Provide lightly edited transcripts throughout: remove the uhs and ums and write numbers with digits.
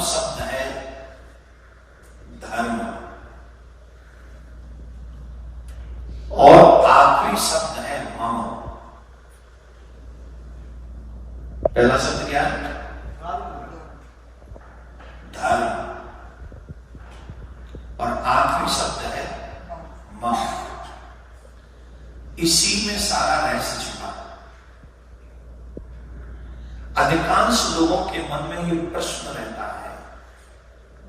प्रथम शब्द है धर्म और आखिरी शब्द है मम। पहला शब्द क्या है? धर्म और आखिरी शब्द है मम। इसी में सारा रहस्य छुपा। अधिकांश लोगों के मन में ये प्रश्न रहता है,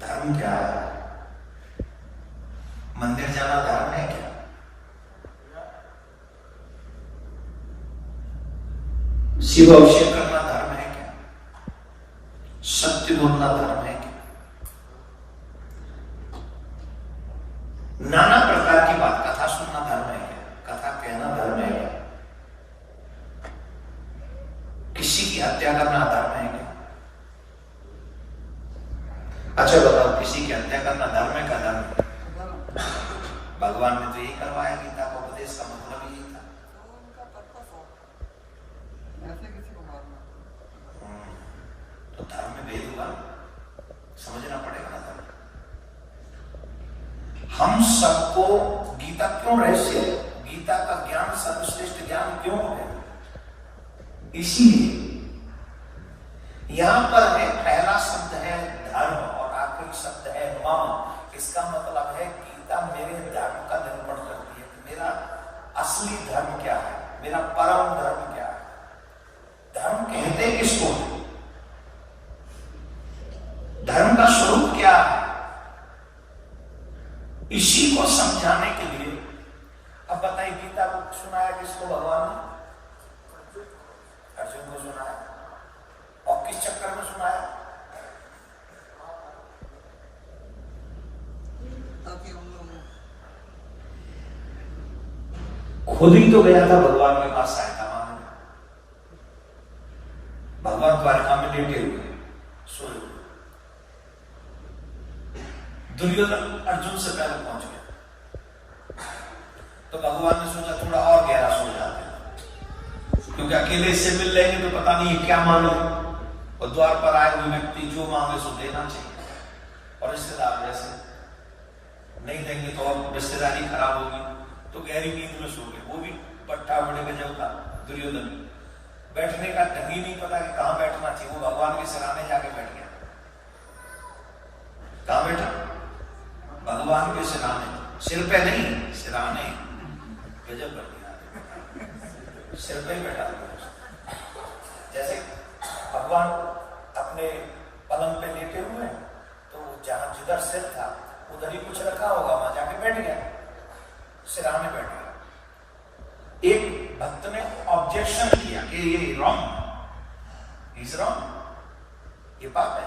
धर्म क्या है? मंदिर जाना धर्म है क्या? शिव अभिषेक करना धर्म है क्या? सत्य बोलना धर्म है क्या? नाना प्रकार की बात, कथा सुनना धर्म है क्या? कथा कहना धर्म है क्या? किसी की हत्या करना धर्म है क्या? अच्छा बताओ, किसी की हत्या करना धर्म है? का धर्म है? भगवान ने तो यही करवाया, गीता का उपदेश का मतलब यही था। तो धर्म में भेद हुआ, समझना पड़ेगा ना धर्म। हम सबको गीता क्यों रहस्य है? गीता का ज्ञान सर्वश्रेष्ठ ज्ञान क्यों है? इसीलिए यहां पर है, पहला शब्द है धर्म और आखिरी शब्द है मम। इसका मतलब है गीता मेरे धर्म का निरूपण करती है कि मेरा असली धर्म क्या है, मेरा परम धर्म क्या है। धर्म कहते किसको? धर्म का स्वरूप क्या है? इसी को समझाने के लिए अब बताइए, गीता को सुनाया किसको भगवान ने? अर्जुन को सुनाया। और किस चक्कर में सुनाया? खुद ही तो गया था भगवान के पास सहायता मांगने। भगवान द्वारका में लेटे हुए, सोए हुए। दुर्योधन अर्जुन से पहले पहुंच गया, तो भगवान ने सोचा थोड़ा और गहरा सो जाते हैं, क्योंकि अकेले से मिल लेंगे तो पता नहीं क्या मांगे। और द्वार पर आए हुए व्यक्ति जो मांगे सो देना चाहिए, और रिश्तेदार जैसे नहीं देंगे तो और रिश्तेदारी खराब होगी। तो गहरी नींद में सो गए। वो भी पट्टा बड़े गजब था दुर्योधन। बैठने का ढंग ही नहीं पता कि कहां बैठना चाहिए। वो भगवान के सिराने जाके बैठ गया। कहां बैठा? भगवान के सिराने, सिर पे नहीं, सिराने। गजब कर दिया, सिर पे ही बैठा दिया। जैसे भगवान अपने पलंग पे लेटे हुए हैं, तो जहां जिधर सिर था उधर ही कुछ रखा होगा, वहां जाके बैठ गया, सिराने बैठ गया। एक भक्त ने ऑब्जेक्शन किया कि ये रॉन्ग, इज रॉन्ग, ये पाप है।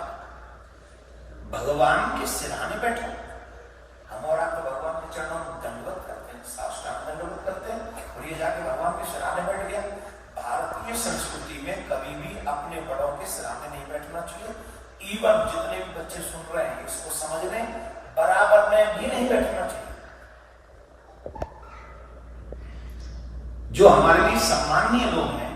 भगवान के सिराने बैठे। हम और आप तो भगवान के चरणों में दंडवत करते हैं, साष्टांग दंडवत करते हैं, और ये जाके भगवान के सिराने बैठ गया। भारतीय संस्कृति में कभी भी अपने बड़ों के सिराने नहीं बैठना चाहिए। इवन जितने भी बच्चे सुन रहे हैं इसको समझ लें, बराबर में भी नहीं बैठना चाहिए। जो हमारे लिए सम्माननीय लोग हैं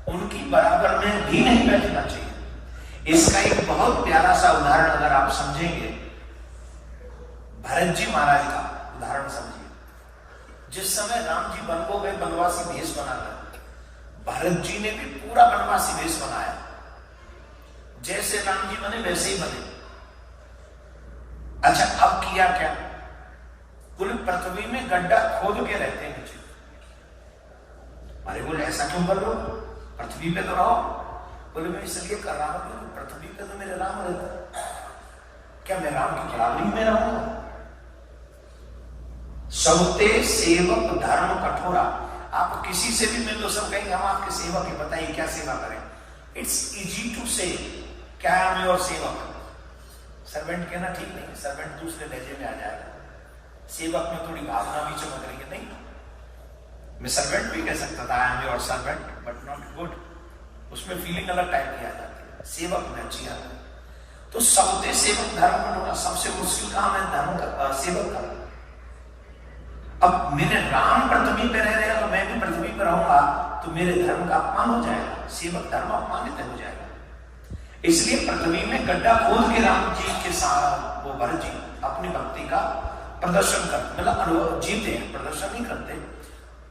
उनकी बराबर में भी नहीं बैठना चाहिए। इसका एक बहुत प्यारा सा उदाहरण अगर आप समझेंगे, भरत जी महाराज का उदाहरण समझिए। जिस समय राम जी वन को गए, वनवासी वेश बना गए, भरत जी ने भी पूरा वनवासी वेश बनाया। जैसे राम जी बने वैसे ही बने। अच्छा, अब किया क्या? पूरी पृथ्वी में गड्ढा खोद के रहते हैं नीचे। अरे बोले ऐसा क्यों कर लो, पृथ्वी पे तो रहो। बोले मैं इसलिए कर रहा हूं क्योंकि पृथ्वी पे तो मेरे राम रहता है, क्या मैं राम की खिलाड़ी में रहूंगा? सबते सेवक धर्म कठोरा। आप किसी से भी मिल लो, सब कहेंगे हम आपके सेवक हैं, बताइए क्या सेवा करें। इट्स इजी टू से क्या है योर सेवक। सर्वेंट कहना ठीक नहीं है, सर्वेंट दूसरे लहजे में आ जाएगा। सेवक में थोड़ी भावना भी चमक रही है। नहीं, मैं सर्वेंट भी कह सकता था, I am your servant, but not good. उसमें फीलिंग अलग टाइप की आ जाती है। सेवक में अच्छी आती है। तो सबते सेवक धर्म कठोरा। सबसे मुश्किल काम है धर्म का, सेवक का। अब मेरे राम पृथ्वी पे रह रहे हैं, तो मैं भी पृथ्वी पे रहूंगा तो मेरे धर्म का अपमान हो जाएगा। सेवक धर्म अपमानित हो जाएगा। इसलिए पृथ्वी में गड्ढा खोद के राम जी के साथ वो भरत जी अपनी भक्ति का प्रदर्शन करते, मतलब अनुभव जीते हैं, प्रदर्शन नहीं करते,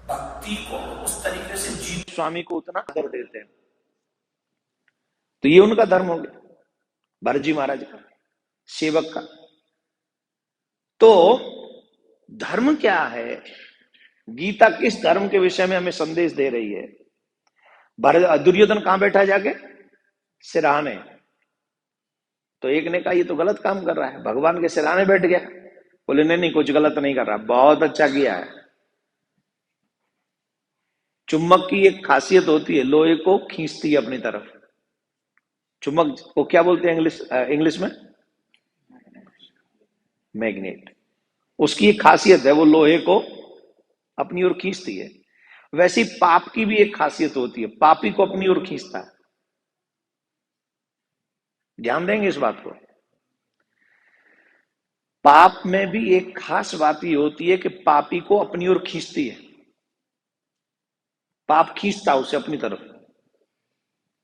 भक्ति को उस तरीके से जीत, स्वामी को उतना आदर देते हैं। तो ये उनका धर्म हो गया, भरत जी महाराज का, सेवक का। तो धर्म क्या है? गीता किस धर्म के विषय में हमें संदेश दे रही है? दुर्योधन कहां बैठा जाके? सिरहाने। तो एक ने कहा ये तो गलत काम कर रहा है, भगवान के सिरहाने बैठ गया। बोले नहीं नहीं, कुछ गलत नहीं कर रहा, बहुत अच्छा किया है। चुम्बक की एक खासियत होती है, लोहे को खींचती है अपनी तरफ। चुम्बक को क्या बोलते हैं इंग्लिश में? मैग्नेट। उसकी एक खासियत है, वो लोहे को अपनी ओर खींचती है। वैसे पाप की भी एक खासियत होती है, पापी को अपनी ओर खींचता है। ध्यान देंगे इस बात को। पाप में भी एक खास बात ये होती है कि पापी को अपनी ओर खींचती है। पाप खींचता उसे अपनी तरफ,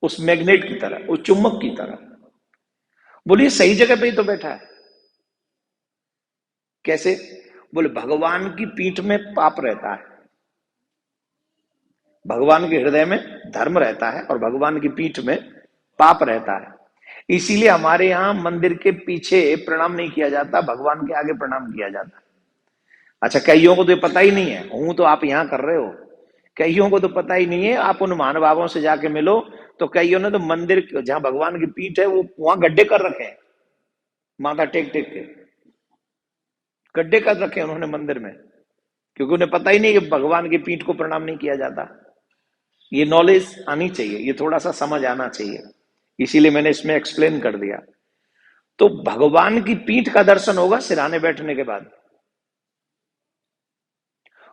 उस मैग्नेट की तरह, उस चुम्बक की तरह। बोलिए सही जगह पे ही तो बैठा है। कैसे? बोले भगवान की पीठ में पाप रहता है, भगवान के हृदय में धर्म रहता है और भगवान की पीठ में पाप रहता है। इसीलिए हमारे यहां मंदिर के पीछे प्रणाम नहीं किया जाता, भगवान के आगे प्रणाम किया जाता है। अच्छा, कईयों को तो ये पता ही नहीं है, हूं तो आप यहां कर रहे हो, कईयों को तो पता ही नहीं है। आप उन महानुभावों से जाके मिलो तो कईयों ने तो मंदिर जहां भगवान की पीठ है वो वहां गड्ढे कर रखे हैं, माथा टेक टेक के गड्ढे कर रखे हैं उन्होंने मंदिर में, क्योंकि उन्हें पता ही नहीं कि भगवान की पीठ को प्रणाम नहीं किया जाता। ये नॉलेज आनी चाहिए, ये थोड़ा सा समझ आना चाहिए, इसीलिए मैंने इसमें एक्सप्लेन कर दिया। तो भगवान की पीठ का दर्शन होगा सिरहाने बैठने के बाद,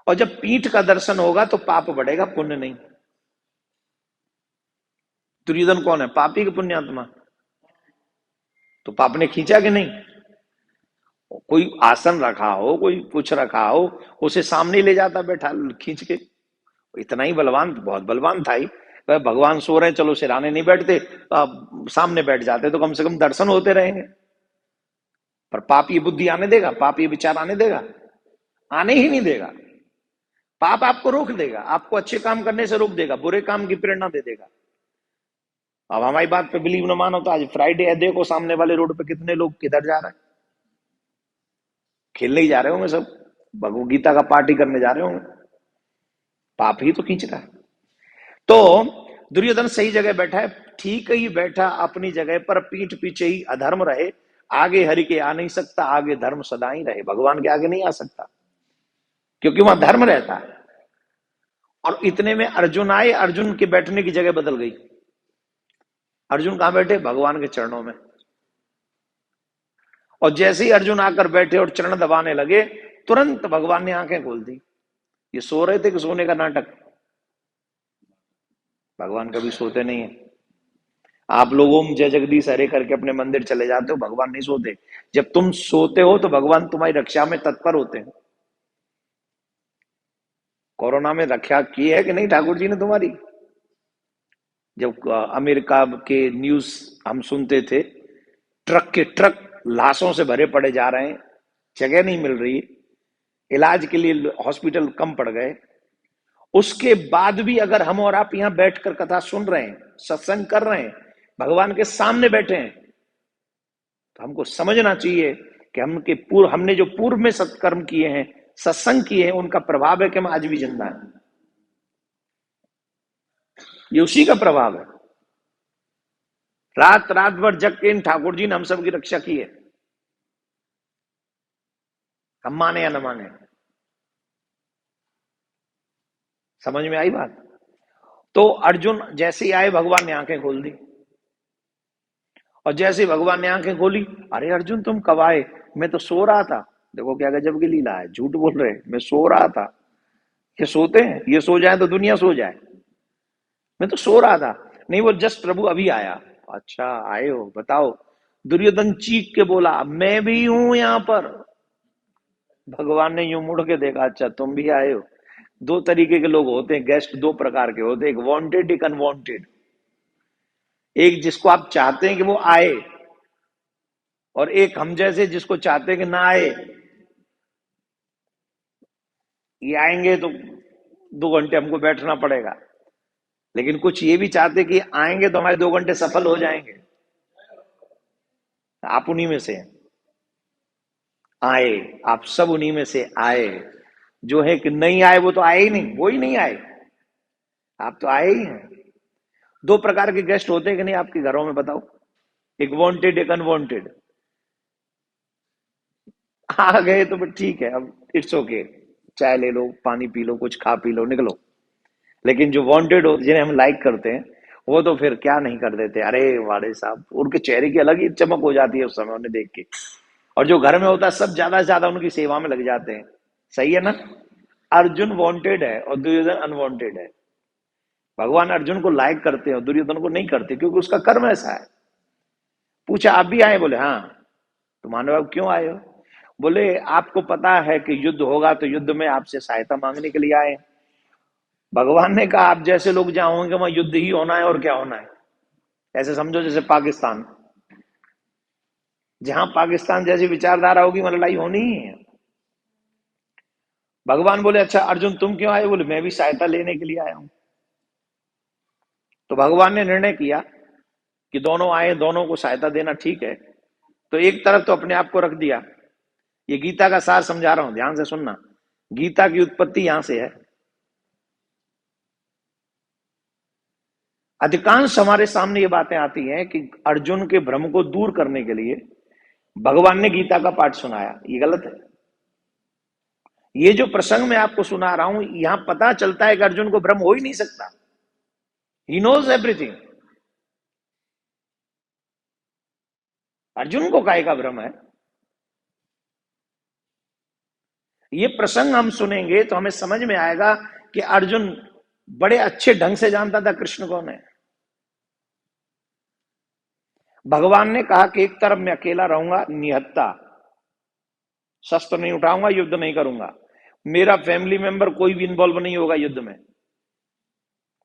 और जब पीठ का दर्शन होगा तो पाप बढ़ेगा, पुण्य नहीं। दुर्योधन कौन है? पापी की पुण्यात्मा। तो पाप ने खींचा कि नहीं? कोई आसन रखा हो, कोई कुछ रखा हो, उसे सामने ले जाता बैठा खींच के। इतना ही बलवान, बहुत बलवान था ही। भगवान सो रहे हैं, चलो सिरहाने नहीं बैठते, सामने बैठ जाते तो कम से कम दर्शन होते रहेंगे। पर पाप ये बुद्धि आने देगा? पाप ये विचार आने देगा? आने ही नहीं देगा। पाप आपको रोक देगा, आपको अच्छे काम करने से रोक देगा, बुरे काम की प्रेरणा दे देगा। अब हमारी बात पे बिलीव न मानो तो आज फ्राइडे है, देखो सामने वाले रोड पे कितने लोग किधर जा रहे हैं, खेलने ही जा रहे होंगे सब, भगवत गीता का पार्टी करने जा रहे होंगे। पाप ही तो खींच रहा है। तो दुर्योधन सही जगह बैठा है, ठीक ही बैठा अपनी जगह पर, पीठ पीछे ही अधर्म रहे, आगे हरि के आ नहीं सकता, आगे धर्म सदा ही रहे, भगवान के आगे नहीं आ सकता, क्योंकि वहां धर्म रहता है। और इतने में अर्जुन आए, अर्जुन के बैठने की जगह बदल गई। अर्जुन कहां बैठे? भगवान के चरणों में। और जैसे ही अर्जुन आकर बैठे और चरण दबाने लगे, तुरंत भगवान ने आंखें खोल दी। ये सो रहे थे कि सोने का नाटक? भगवान कभी सोते नहीं है। आप लोग ओम जय जगदीश हरे करके अपने मंदिर चले जाते हो, भगवान नहीं सोते। जब तुम सोते हो तो भगवान तुम्हारी रक्षा में तत्पर होते हैं। कोरोना में रक्षा की है कि नहीं ठाकुर जी ने तुम्हारी? जब अमेरिका के न्यूज हम सुनते थे, ट्रक के ट्रक लाशों से भरे पड़े जा रहे हैं, जगह नहीं मिल रही, इलाज के लिए हॉस्पिटल कम पड़ गए, उसके बाद भी अगर हम और आप यहां बैठकर कथा सुन रहे हैं, सत्संग कर रहे हैं, भगवान के सामने बैठे हैं, तो हमको समझना चाहिए कि हमने जो पूर्व में सत्कर्म किए हैं, सत्संग किए हैं, उनका प्रभाव है कि हम आज भी जिंदा हैं। ये उसी का प्रभाव है। रात रात भर जग के इन ठाकुर जी ने हम सबकी रक्षा की है, हम माने या न माने। समझ में आई बात? तो अर्जुन जैसे ही आए, भगवान ने आंखें खोल दी, और जैसे ही भगवान ने आंखें खोली, अरे अर्जुन तुम कब आए? मैं तो सो रहा था। देखो क्या गजब की लीला है, झूठ बोल रहे, मैं सो रहा था। ये सोते हैं? ये सो जाए तो दुनिया सो जाए। मैं तो सो रहा था। नहीं, वो जस्ट प्रभु अभी आया। अच्छा आए हो, बताओ। दुर्योधन चीख के बोला, मैं भी हूं यहां पर। भगवान ने यूं मुड़ के देखा, अच्छा तुम भी आए हो। दो तरीके के लोग होते हैं, गेस्ट दो प्रकार के होते हैं, एक वांटेड, एक अनवांटेड। एक जिसको आप चाहते हैं कि वो आए, और एक हम जैसे जिसको चाहते हैं कि ना आए। ये आएंगे तो 2 घंटे हमको बैठना पड़ेगा, लेकिन कुछ ये भी चाहते कि आएंगे तो हमारे 2 घंटे सफल हो जाएंगे। आप उन्हीं में से आए, आप सब उन्हीं में से आए। जो है कि नहीं आए वो तो आए ही नहीं, वो ही नहीं आए, आप तो आए ही हैं। 2 प्रकार के गेस्ट होते हैं कि नहीं आपके घरों में, बताओ? एक वांटेड, एक अनवांटेड। आ गए तो फिर ठीक है, अब इट्स ओके, चाय ले लो, पानी पी लो, कुछ खा पी लो, निकलो। लेकिन जो वांटेड हो, जिन्हें हम लाइक करते हैं, वो तो फिर क्या नहीं कर देते, अरे वाले साहब, उनके चेहरे की अलग ही चमक हो जाती है उस समय उन्हें देख के। और जो घर में होता है सब ज्यादा से ज्यादा उनकी सेवा में लग जाते हैं। सही है ना? अर्जुन वांटेड है और दुर्योधन अनवांटेड है। भगवान अर्जुन को लाइक करते हैं और दुर्योधन को नहीं करते, क्योंकि उसका कर्म ऐसा है। पूछा आप भी आए? बोले हाँ। तो मानव आप क्यों आए हो? बोले आपको पता है कि युद्ध होगा, तो युद्ध में आपसे सहायता मांगने के लिए आए। भगवान ने कहा आप जैसे लोग जहां होंगे वहां युद्ध ही होना है, और क्या होना है। ऐसे समझो जैसे पाकिस्तान, जहां पाकिस्तान जैसी विचारधारा होगी वहां लड़ाई होनी ही है। भगवान बोले अच्छा अर्जुन तुम क्यों आए? बोले मैं भी सहायता लेने के लिए आया हूं। तो भगवान ने निर्णय किया कि दोनों आए, दोनों को सहायता देना ठीक है। तो एक तरफ तो अपने आप को रख दिया। ये गीता का सार समझा रहा हूं, ध्यान से सुनना। गीता की उत्पत्ति यहां से है। अधिकांश हमारे सामने ये बातें आती हैं कि अर्जुन के भ्रम को दूर करने के लिए भगवान ने गीता का पाठ सुनाया। ये गलत है। ये जो प्रसंग मैं आपको सुना रहा हूं, यहां पता चलता है कि अर्जुन को भ्रम हो ही नहीं सकता। He knows everything. अर्जुन को काहे का भ्रम है? ये प्रसंग हम सुनेंगे तो हमें समझ में आएगा कि अर्जुन बड़े अच्छे ढंग से जानता था कृष्ण कौन है। भगवान ने कहा कि एक तरफ मैं अकेला रहूंगा, निहत्ता, शस्त्र नहीं उठाऊंगा, युद्ध नहीं करूंगा, मेरा फैमिली मेंबर कोई भी इन्वॉल्व नहीं होगा युद्ध में,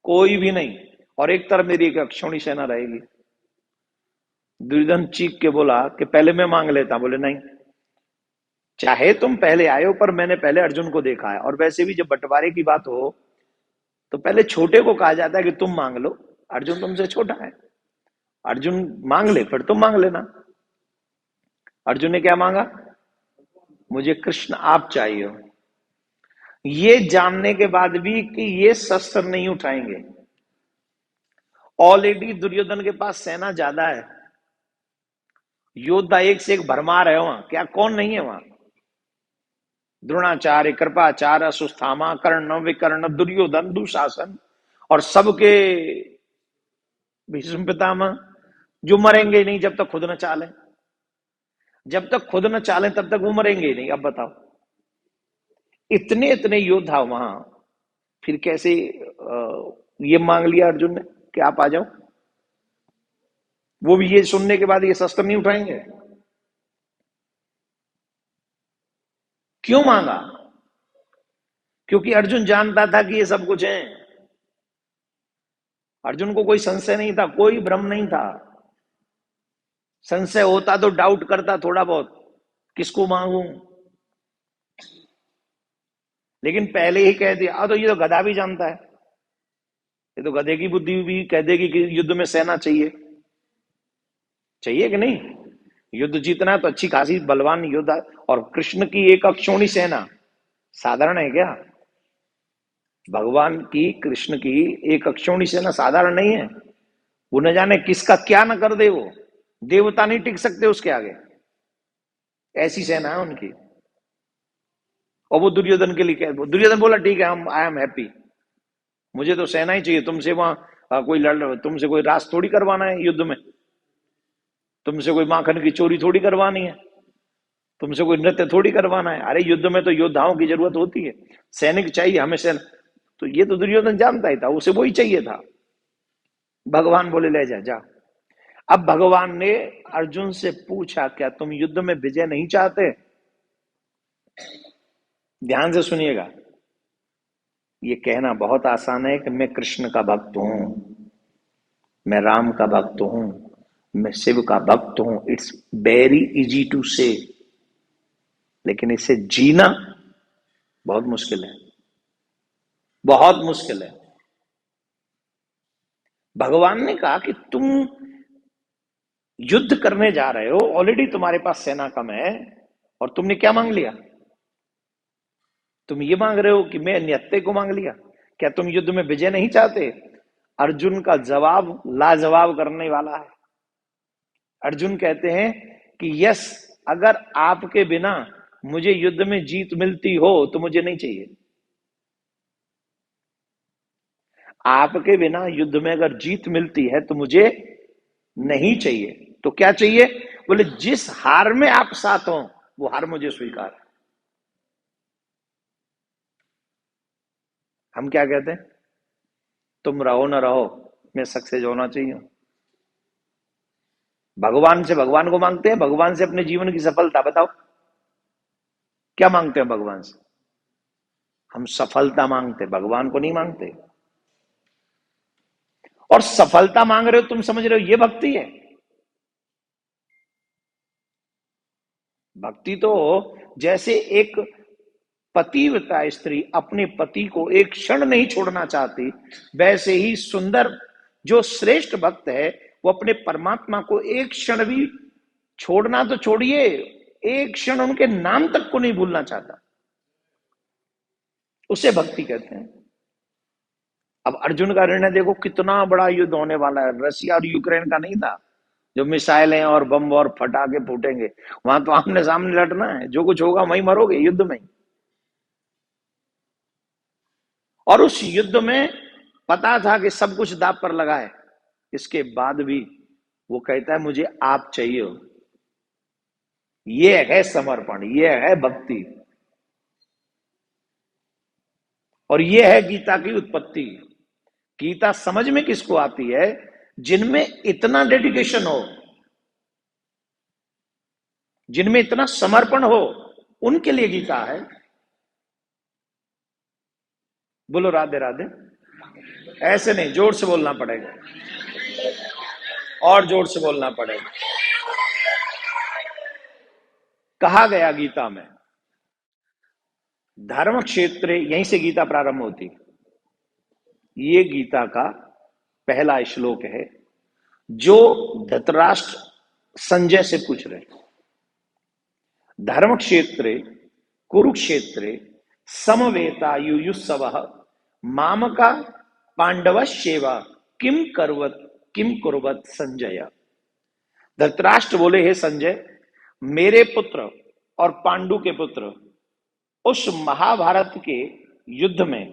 कोई भी नहीं। और एक तरफ मेरी एक अक्षौणी सेना रहेगी। दुर्योधन चीख के बोला कि पहले मैं मांग लेता। बोले नहीं, चाहे तुम पहले आए हो, पर मैंने पहले अर्जुन को देखा है। और वैसे भी जब बंटवारे की बात हो तो पहले छोटे को कहा जाता है कि तुम मांग लो, अर्जुन तुमसे छोटा है, अर्जुन मांग ले, फिर तुम मांग लेना। अर्जुन ने क्या मांगा? मुझे कृष्ण आप चाहिए हो। ये जानने के बाद भी कि ये शस्त्र नहीं उठाएंगे। ऑलरेडी दुर्योधन के पास सेना ज्यादा है, योद्धा एक से एक भरमार है वहां, क्या कौन नहीं है वहां? द्रोणाचार्य, कृपाचार्य, अश्वत्थामा, कर्ण, विकर्ण, दुर्योधन, दुशासन, और सबके भीष्म पितामह, जो मरेंगे ही नहीं जब तक खुद न चाले। जब तक खुद न चाले तब तक वो मरेंगे ही नहीं। अब बताओ, इतने इतने योद्धा वहां, फिर कैसे ये मांग लिया अर्जुन ने कि आप आ जाओ? वो भी ये सुनने के बाद ये शस्त्र नहीं उठाएंगे? क्यों मांगा? क्योंकि अर्जुन जानता था कि ये सब कुछ है। अर्जुन को कोई संशय नहीं था, कोई भ्रम नहीं था। संशय होता तो डाउट करता थोड़ा बहुत, किसको मांगू, लेकिन पहले ही कह दिया। तो ये तो गधा भी जानता है, ये तो गधे की बुद्धि भी कह देगी कि युद्ध में सेना चाहिए। चाहिए कि नहीं? युद्ध जीतना है तो अच्छी खासी बलवान योद्धा। और कृष्ण की एक अक्षौणी सेना साधारण है क्या? भगवान की, कृष्ण की एक अक्षौणी सेना साधारण नहीं है। वो न जाने किसका क्या न कर दे, वो देवता नहीं टिक सकते उसके आगे, ऐसी सेना है उनकी। और वो दुर्योधन के लिए क्या? दुर्योधन बोला ठीक है, हम आई एम हैप्पी, मुझे तो सेना ही चाहिए। तुमसे वहां कोई लड़, तुमसे कोई रास थोड़ी करवाना है युद्ध में, तुमसे कोई माखन की चोरी थोड़ी करवानी है, तुमसे कोई नृत्य थोड़ी करवाना है। अरे युद्ध में तो योद्धाओं की जरूरत होती है, सैनिक चाहिए हमें, सेना। तो ये तो दुर्योधन जानता ही था, उसे वही चाहिए था। भगवान बोले ले जा, जा। अब भगवान ने अर्जुन से पूछा क्या तुम युद्ध में विजय नहीं चाहते? ध्यान से सुनिएगा। ये कहना बहुत आसान है कि मैं कृष्ण का भक्त हूं, मैं राम का भक्त हूं, मैं शिव का भक्त हूं। इट्स वेरी इजी टू से, लेकिन इसे जीना बहुत मुश्किल है, बहुत मुश्किल है। भगवान ने कहा कि तुम युद्ध करने जा रहे हो, ऑलरेडी तुम्हारे पास सेना कम है, और तुमने क्या मांग लिया? तुम ये मांग रहे हो कि मैं निहत्थे को मांग लिया? क्या तुम युद्ध में विजय नहीं चाहते? अर्जुन का जवाब लाजवाब करने वाला है। अर्जुन कहते हैं कि यस, अगर आपके बिना मुझे युद्ध में जीत मिलती हो तो मुझे नहीं चाहिए। आपके बिना युद्ध में अगर जीत मिलती है तो मुझे नहीं चाहिए। तो क्या चाहिए? बोले जिस हार में आप साथ हो वो हार मुझे स्वीकार है। हम क्या कहते हैं? तुम रहो ना रहो, मैं सक्सेस होना चाहिए। भगवान से भगवान को मांगते हैं, भगवान से अपने जीवन की सफलता। बताओ क्या मांगते हैं भगवान से? हम सफलता मांगते, भगवान को नहीं मांगते। और सफलता मांग रहे हो, तुम समझ रहे हो ये भक्ति है? भक्ति तो जैसे एक पतिव्रता स्त्री अपने पति को एक क्षण नहीं छोड़ना चाहती, वैसे ही सुंदर जो श्रेष्ठ भक्त है वो अपने परमात्मा को एक क्षण भी, छोड़ना तो छोड़िए, एक क्षण उनके नाम तक को नहीं भूलना चाहता। उसे भक्ति कहते हैं। अब अर्जुन का निर्णय देखो, कितना बड़ा युद्ध होने वाला है। रशिया और यूक्रेन का नहीं था जो मिसाइलें और बम और फटाके फूटेंगे, वहां तो आमने सामने लड़ना है, जो कुछ होगा वहीं मरोगे युद्ध में। और उस युद्ध में पता था कि सब कुछ दांव पर लगा है, इसके बाद भी वो कहता है मुझे आप चाहिए। ये है समर्पण, ये है भक्ति, और ये है गीता की उत्पत्ति। गीता समझ में किसको आती है? जिनमें इतना डेडिकेशन हो, जिनमें इतना समर्पण हो, उनके लिए गीता है। बोलो राधे राधे। ऐसे नहीं, जोर से बोलना पड़ेगा, और जोर से बोलना पड़ेगा। कहा गया गीता में, धर्म क्षेत्र, यहीं से गीता प्रारंभ होती। ये गीता का पहला श्लोक है जो धृतराष्ट्र संजय से पूछ रहे। धर्म क्षेत्रे कुरुक्षेत्रे समवेतायुयुत्सव मामका पांडवश्चैव किम कुर्वत संजय। धृतराष्ट्र बोले, हे संजय, मेरे पुत्र और पांडु के पुत्र उस महाभारत के युद्ध में,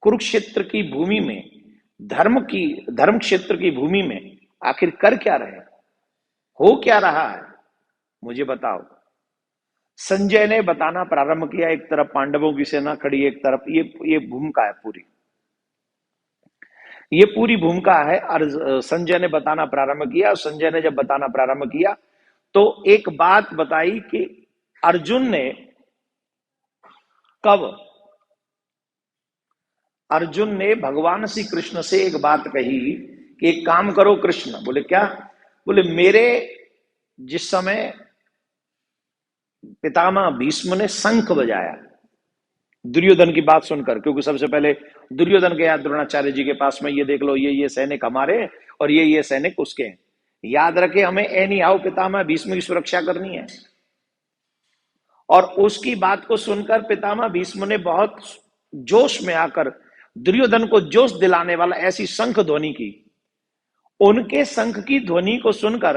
कुरुक्षेत्र की भूमि में, धर्म क्षेत्र की भूमि में आखिर कर क्या रहे, हो क्या रहा है, मुझे बताओ। संजय ने बताना प्रारंभ किया। एक तरफ पांडवों की सेना खड़ी, एक तरफ ये भूमिका है पूरी, ये पूरी भूमिका है। और संजय ने बताना प्रारंभ किया। संजय ने जब बताना प्रारंभ किया तो एक बात बताई कि अर्जुन ने कब, अर्जुन ने भगवान श्री कृष्ण से एक बात कही कि एक काम करो कृष्ण। बोले क्या? बोले मेरे जिस समय पितामह भीष्म ने शंख बजाया दुर्योधन की बात सुनकर, क्योंकि सबसे पहले दुर्योधन गया द्रोणाचार्य जी के पास में, ये देख लो ये सैनिक हमारे और ये सैनिक उसके हैं, याद रखे हमें एनी हाउ पितामह भीष्म की सुरक्षा करनी है। और उसकी बात को सुनकर पितामह भीष्म ने बहुत जोश में आकर दुर्योधन को जोश दिलाने वाला ऐसी शंख ध्वनि की। उनके शंख की ध्वनि को सुनकर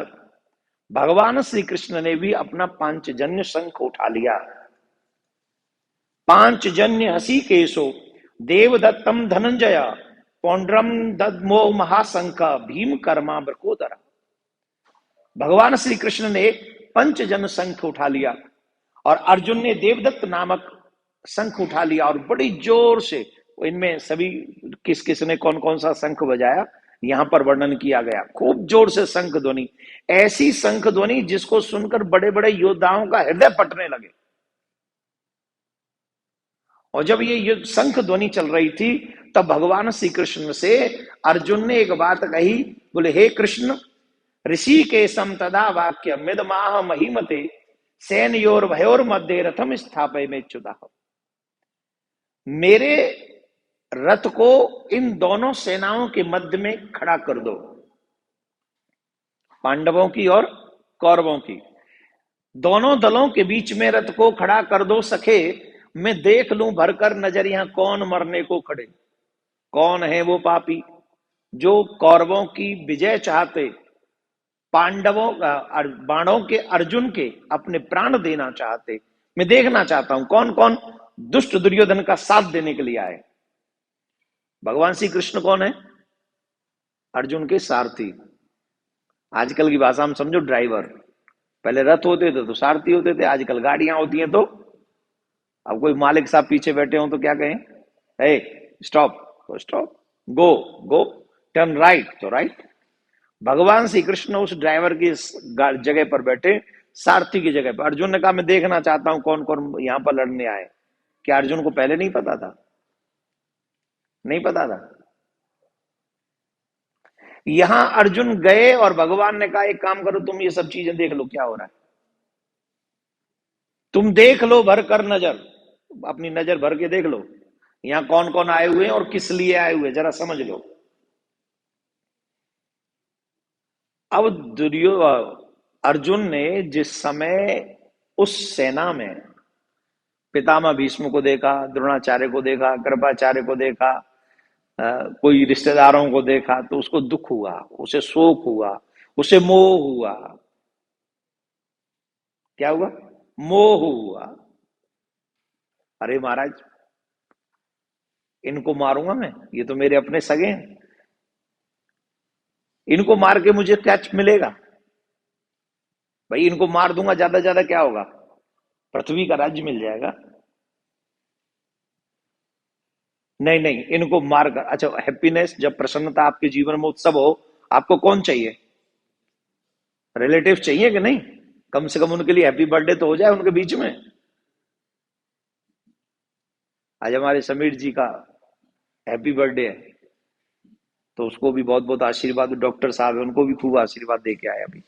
भगवान श्री कृष्ण ने भी अपना पांचजन्य शंख उठा लिया। पांचजन्य हसी केशो देवदत्तम धनंजय पौंड्रम दद्मो महाशंख भीम कर्मा ब्रकोदरा। भगवान श्री कृष्ण ने पंचजन शंख उठा लिया और अर्जुन ने देवदत्त नामक शंख उठा लिया, और बड़ी जोर से इनमें सभी किस किस ने कौन कौन सा शंख बजाया यहां पर वर्णन किया गया। खूब जोर से शंख ध्वनि, ऐसी शंख ध्वनि जिसको सुनकर बड़े बड़े योद्धाओं का हृदय फटने लगे। और जब ये शंख ध्वनि चल रही थी तब भगवान श्री कृष्ण से अर्जुन ने एक बात कही, बोले हे कृष्ण, ऋषि के समतदा वाक्य मिदमाह महिमते सैन्योर भयोर मध्य रथम स्थापय में च्युता। मेरे रथ को इन दोनों सेनाओं के मध्य में खड़ा कर दो, पांडवों की और कौरवों की, दोनों दलों के बीच में रथ को खड़ा कर दो सखे, मैं देख लूं भरकर नजर यहां कौन मरने को खड़े, कौन है वो पापी जो कौरवों की विजय चाहते, पांडवों बाणों के अर्जुन के अपने प्राण देना चाहते। मैं देखना चाहता हूं कौन कौन दुष्ट दुर्योधन का साथ देने के लिए आए। भगवान श्री कृष्ण कौन है? अर्जुन के सारथी, आजकल की भाषा में समझो ड्राइवर। पहले रथ होते थे तो सारथी होते थे, आजकल गाड़ियां होती हैं तो अब कोई मालिक साहब पीछे बैठे हो तो क्या कहें, हे स्टॉप तो स्टॉप, गो गो, टर्न राइट तो राइट। भगवान श्री कृष्ण उस ड्राइवर की जगह पर बैठे, सारथी की जगह पर। अर्जुन ने कहा मैं देखना चाहता हूं कौन कौन यहां पर लड़ने आए। क्या अर्जुन को पहले नहीं पता था? नहीं पता था। यहां अर्जुन गए और भगवान ने कहा एक काम करो, तुम ये सब चीजें देख लो क्या हो रहा है, तुम देख लो भर कर नजर, अपनी नजर भर के देख लो यहां कौन कौन आए हुए हैं और किस लिए आए हुए, जरा समझ लो। अब अर्जुन ने जिस समय उस सेना में पितामह भीष्म को देखा, द्रोणाचार्य को देखा, कृपाचार्य को देखा, कोई रिश्तेदारों को देखा, तो उसको दुख हुआ, उसे शोक हुआ, उसे मोह हुआ। क्या हुआ? मोह हुआ। अरे महाराज, इनको मारूंगा मैं, ये तो मेरे अपने सगे हैं, इनको मार के मुझे क्या मिलेगा भाई, इनको मार दूंगा ज्यादा ज्यादा क्या होगा, पृथ्वी का राज्य मिल जाएगा। नहीं नहीं, इनको मारकर, अच्छा हैप्पीनेस, जब प्रसन्नता आपके जीवन में उत्सव हो, आपको कौन चाहिए? रिलेटिव चाहिए कि नहीं? कम से कम उनके लिए हैप्पी बर्थडे तो हो जाए उनके बीच में। आज हमारे समीर जी का हैप्पी बर्थडे है, तो उसको भी बहुत बहुत आशीर्वाद, डॉक्टर साहब है उनको भी खूब आशीर्वाद दे के आए। अभी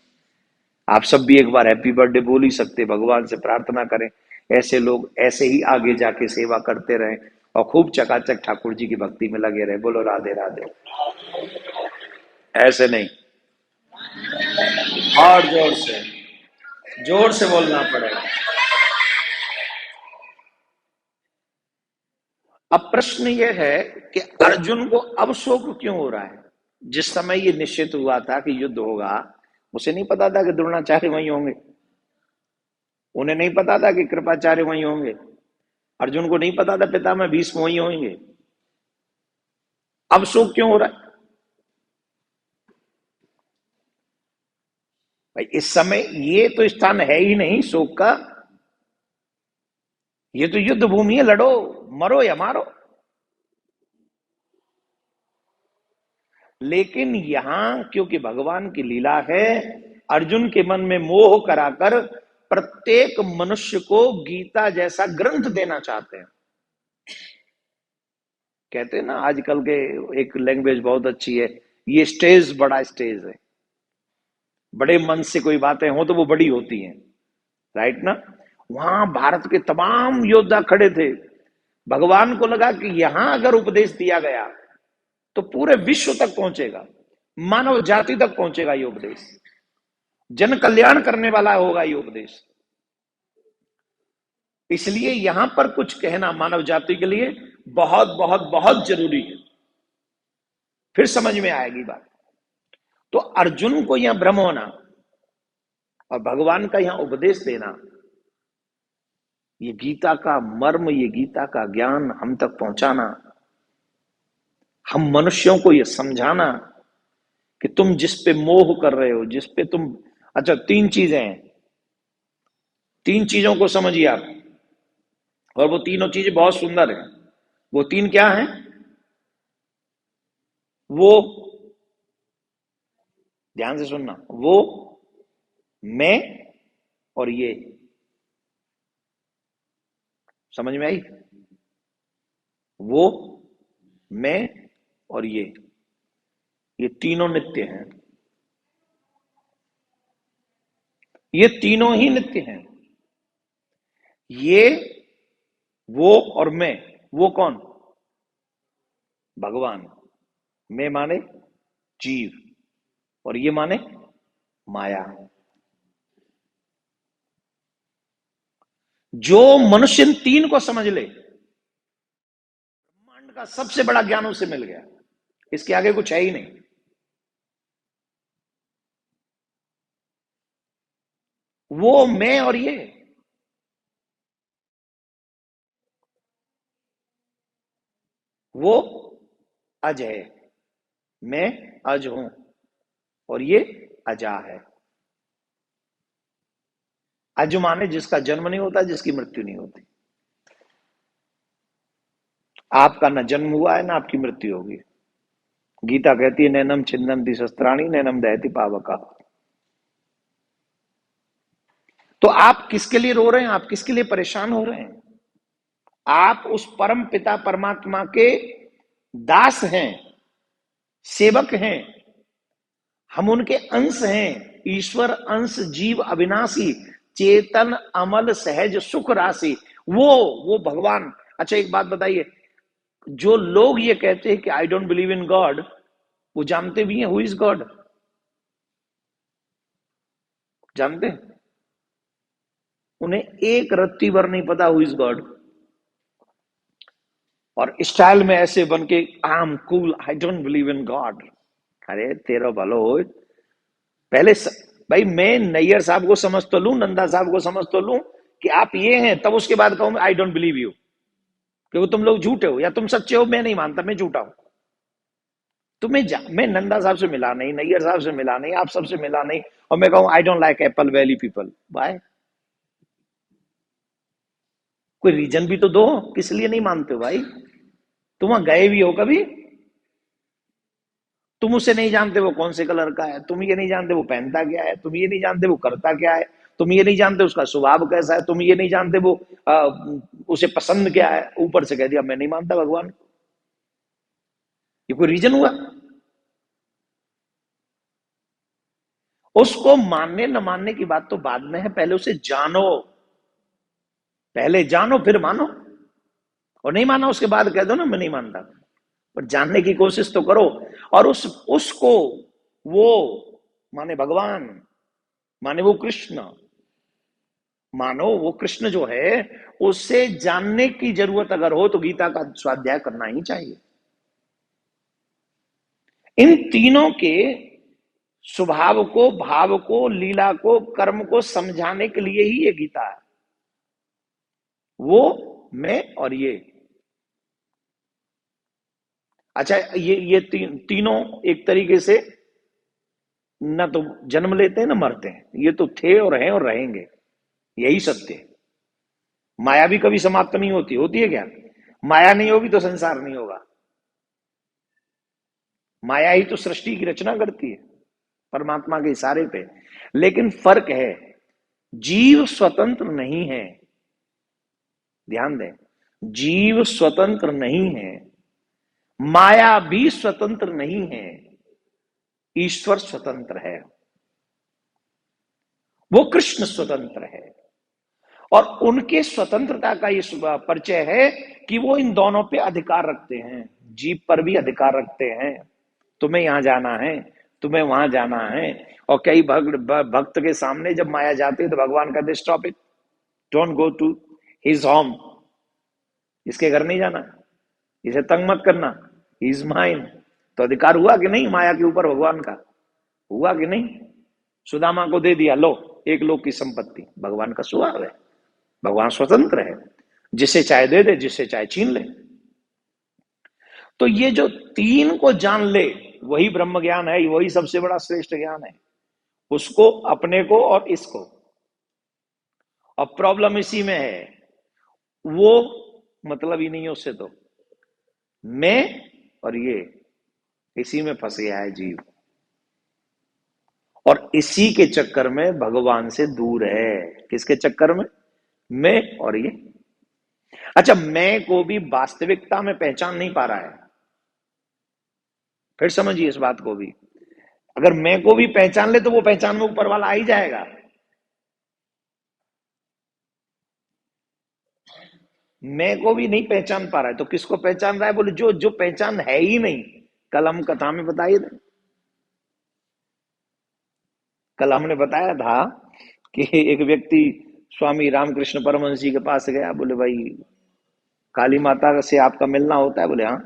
आप सब भी एक बार हैप्पी बर्थडे बोल ही सकते, भगवान से प्रार्थना करें ऐसे लोग ऐसे ही आगे जाके सेवा करते रहें और खूब चकाचक ठाकुर जी की भक्ति में लगे रहे। बोलो राधे राधे। ऐसे नहीं, और जोर से बोलना पड़ेगा। अब प्रश्न यह है कि अर्जुन को अब शोक क्यों हो रहा है? जिस समय ये निश्चित हुआ था कि युद्ध होगा, उसे नहीं पता था कि द्रोणाचार्य वहीं होंगे, उन्हें नहीं पता था कि कृपाचार्य वहीं होंगे, अर्जुन को नहीं पता था पितामह भीष्म वहीं होंगे। अब शोक क्यों हो रहा है भाई? इस समय ये तो स्थान है ही नहीं शोक का, ये तो युद्ध भूमि है, लड़ो मरो या मारो। लेकिन यहां क्योंकि भगवान की लीला है, अर्जुन के मन में मोह कराकर प्रत्येक मनुष्य को गीता जैसा ग्रंथ देना चाहते हैं। कहते हैं ना आजकल के, एक लैंग्वेज बहुत अच्छी है, ये स्टेज बड़ा स्टेज है, बड़े मन से कोई बातें हो तो वो बड़ी होती हैं, राइट ना? वहां भारत के तमाम योद्धा खड़े थे, भगवान को लगा कि यहां अगर उपदेश दिया गया तो पूरे विश्व तक पहुंचेगा, मानव जाति तक पहुंचेगा ये उपदेश, जन कल्याण करने वाला होगा ये उपदेश। इसलिए यहां पर कुछ कहना मानव जाति के लिए बहुत बहुत बहुत जरूरी है, फिर समझ में आएगी बात। तो अर्जुन को यहां भ्रम होना और भगवान का यहां उपदेश देना, ये गीता का मर्म, ये गीता का ज्ञान हम तक पहुंचाना, हम मनुष्यों को ये समझाना कि तुम जिस पे मोह कर रहे हो, जिस पे तुम, अच्छा तीन चीजें हैं, तीन चीजों को समझिए आप, और वो तीनों चीजें बहुत सुंदर हैं। वो तीन क्या हैं? वो, ध्यान से सुनना, वो, मैं और ये। समझ में आई? वो, मैं और ये तीनों नित्य हैं। ये तीनों ही नित्य हैं। ये, वो और मैं। वो कौन? भगवान। मैं माने जीव, और ये माने माया। जो मनुष्य इन तीन को समझ ले, ब्रह्मांड का सबसे बड़ा ज्ञान उसे मिल गया। इसके आगे कुछ है ही नहीं। वो, मैं और ये, वो अज है, मैं अज हूं, और ये अजा है। अज माने जिसका जन्म नहीं होता, जिसकी मृत्यु नहीं होती। आपका न जन्म हुआ है, ना आपकी मृत्यु होगी। गीता कहती है नैनम छिन्दन्ति शस्त्राणि नैनम दहति पावका। तो आप किसके लिए रो रहे हैं? आप किसके लिए परेशान हो रहे हैं? आप उस परम पिता परमात्मा के दास हैं, सेवक हैं। हम उनके अंश हैं। ईश्वर अंश जीव अविनाशी, चेतन अमल सहज सुख राशि। वो भगवान। अच्छा एक बात बताइए, जो लोग ये कहते हैं कि I don't believe in God, वो जानते भी हैं हु इज गॉड? जानते हैं? उन्हें एक रत्ती भर नहीं पता हु इज गॉड। और स्टाइल में ऐसे बन के, I am cool, I don't believe in God. अरे तेरा भलो हो। पहले भाई मैं नैयर साहब को समझ तो लूं, नंदा साहब को समझ तो लूं कि आप ये हैं, तब उसके बाद कहूं आई डोंट बिलीव यू, क्योंकि तुम लोग झूठे हो या तुम सच्चे हो। मैं नहीं मानता, मैं झूठा हूं। मैं नंदा साहब से मिला नहीं, नैयर साहब से मिला नहीं, आप सबसे मिला नहीं, और मैं कहूं I don't like apple valley people. Bye. कोई रीजन भी तो दो, किस लिए नहीं मानते हो भाई? तुम वहां गए भी हो कभी? तुम उसे नहीं जानते वो कौन से कलर का है, तुम ये नहीं जानते वो पहनता क्या है, तुम ये नहीं जानते वो करता क्या है, तुम ये नहीं जानते उसका स्वभाव कैसा है, तुम ये नहीं जानते वो उसे पसंद क्या है। ऊपर से कह दिया मैं नहीं मानता भगवान को। ये कोई रीजन हुआ? उसको मानने न मानने की बात तो बाद में है, पहले उसे जानो। पहले जानो फिर मानो। और नहीं माना उसके बाद कह दो ना मैं नहीं मानता, पर जानने की कोशिश तो करो। और उसको, वो माने भगवान, माने वो कृष्ण, मानो वो कृष्ण जो है, उससे जानने की जरूरत अगर हो तो गीता का स्वाध्याय करना ही चाहिए। इन तीनों के स्वभाव को, भाव को, लीला को, कर्म को समझाने के लिए ही ये गीता है। वो, मैं और ये। अच्छा ये तीनों एक तरीके से न तो जन्म लेते हैं ना मरते हैं। ये तो थे और हैं और रहेंगे, यही सत्य है। माया भी कभी समाप्त नहीं होती। होती है क्या? माया नहीं होगी तो संसार नहीं होगा। माया ही तो सृष्टि की रचना करती है परमात्मा के इशारे पे। लेकिन फर्क है, जीव स्वतंत्र नहीं है। ध्यान दें, जीव स्वतंत्र नहीं है, माया भी स्वतंत्र नहीं है, ईश्वर स्वतंत्र है। वो कृष्ण स्वतंत्र है। और उनके स्वतंत्रता का ये परिचय है कि वो इन दोनों पे अधिकार रखते हैं। जीव पर भी अधिकार रखते हैं। तुम्हें यहां जाना है, तुम्हें वहां जाना है। और कई भक्त के सामने जब माया जाती है तो भगवान कहते stop it, don't go to his home. इसके घर नहीं जाना, इसे तंग मत करना, ही इज माइन। तो अधिकार हुआ कि नहीं माया के ऊपर भगवान का? हुआ कि नहीं? सुदामा को दे दिया, लो एक लोक की संपत्ति। भगवान का स्वभाव है, भगवान स्वतंत्र है, जिसे चाहे दे दे, जिसे चाहे छीन ले। तो ये जो तीन को जान ले वही ब्रह्म ज्ञान है, वही सबसे बड़ा श्रेष्ठ ज्ञान है। उसको, अपने को और इसको। और प्रॉब्लम इसी में है, वो मतलब ही नहीं है उससे। तो मैं और ये, इसी में फंस गया है जीव, और इसी के चक्कर में भगवान से दूर है। किसके चक्कर में? मैं और ये। अच्छा, मैं को भी वास्तविकता में पहचान नहीं पा रहा है। फिर समझिए इस बात को भी, अगर मैं को भी पहचान ले तो वो पहचान में ऊपर वाला आ ही जाएगा। मैं को भी नहीं पहचान पा रहा है तो किसको पहचान रहा है? बोले जो जो पहचान है ही नहीं। कल हम कथा में बताइए थे, कल हमने बताया था कि एक व्यक्ति स्वामी रामकृष्ण परमहंस जी के पास गया, बोले भाई काली माता से आपका मिलना होता है? बोले हाँ।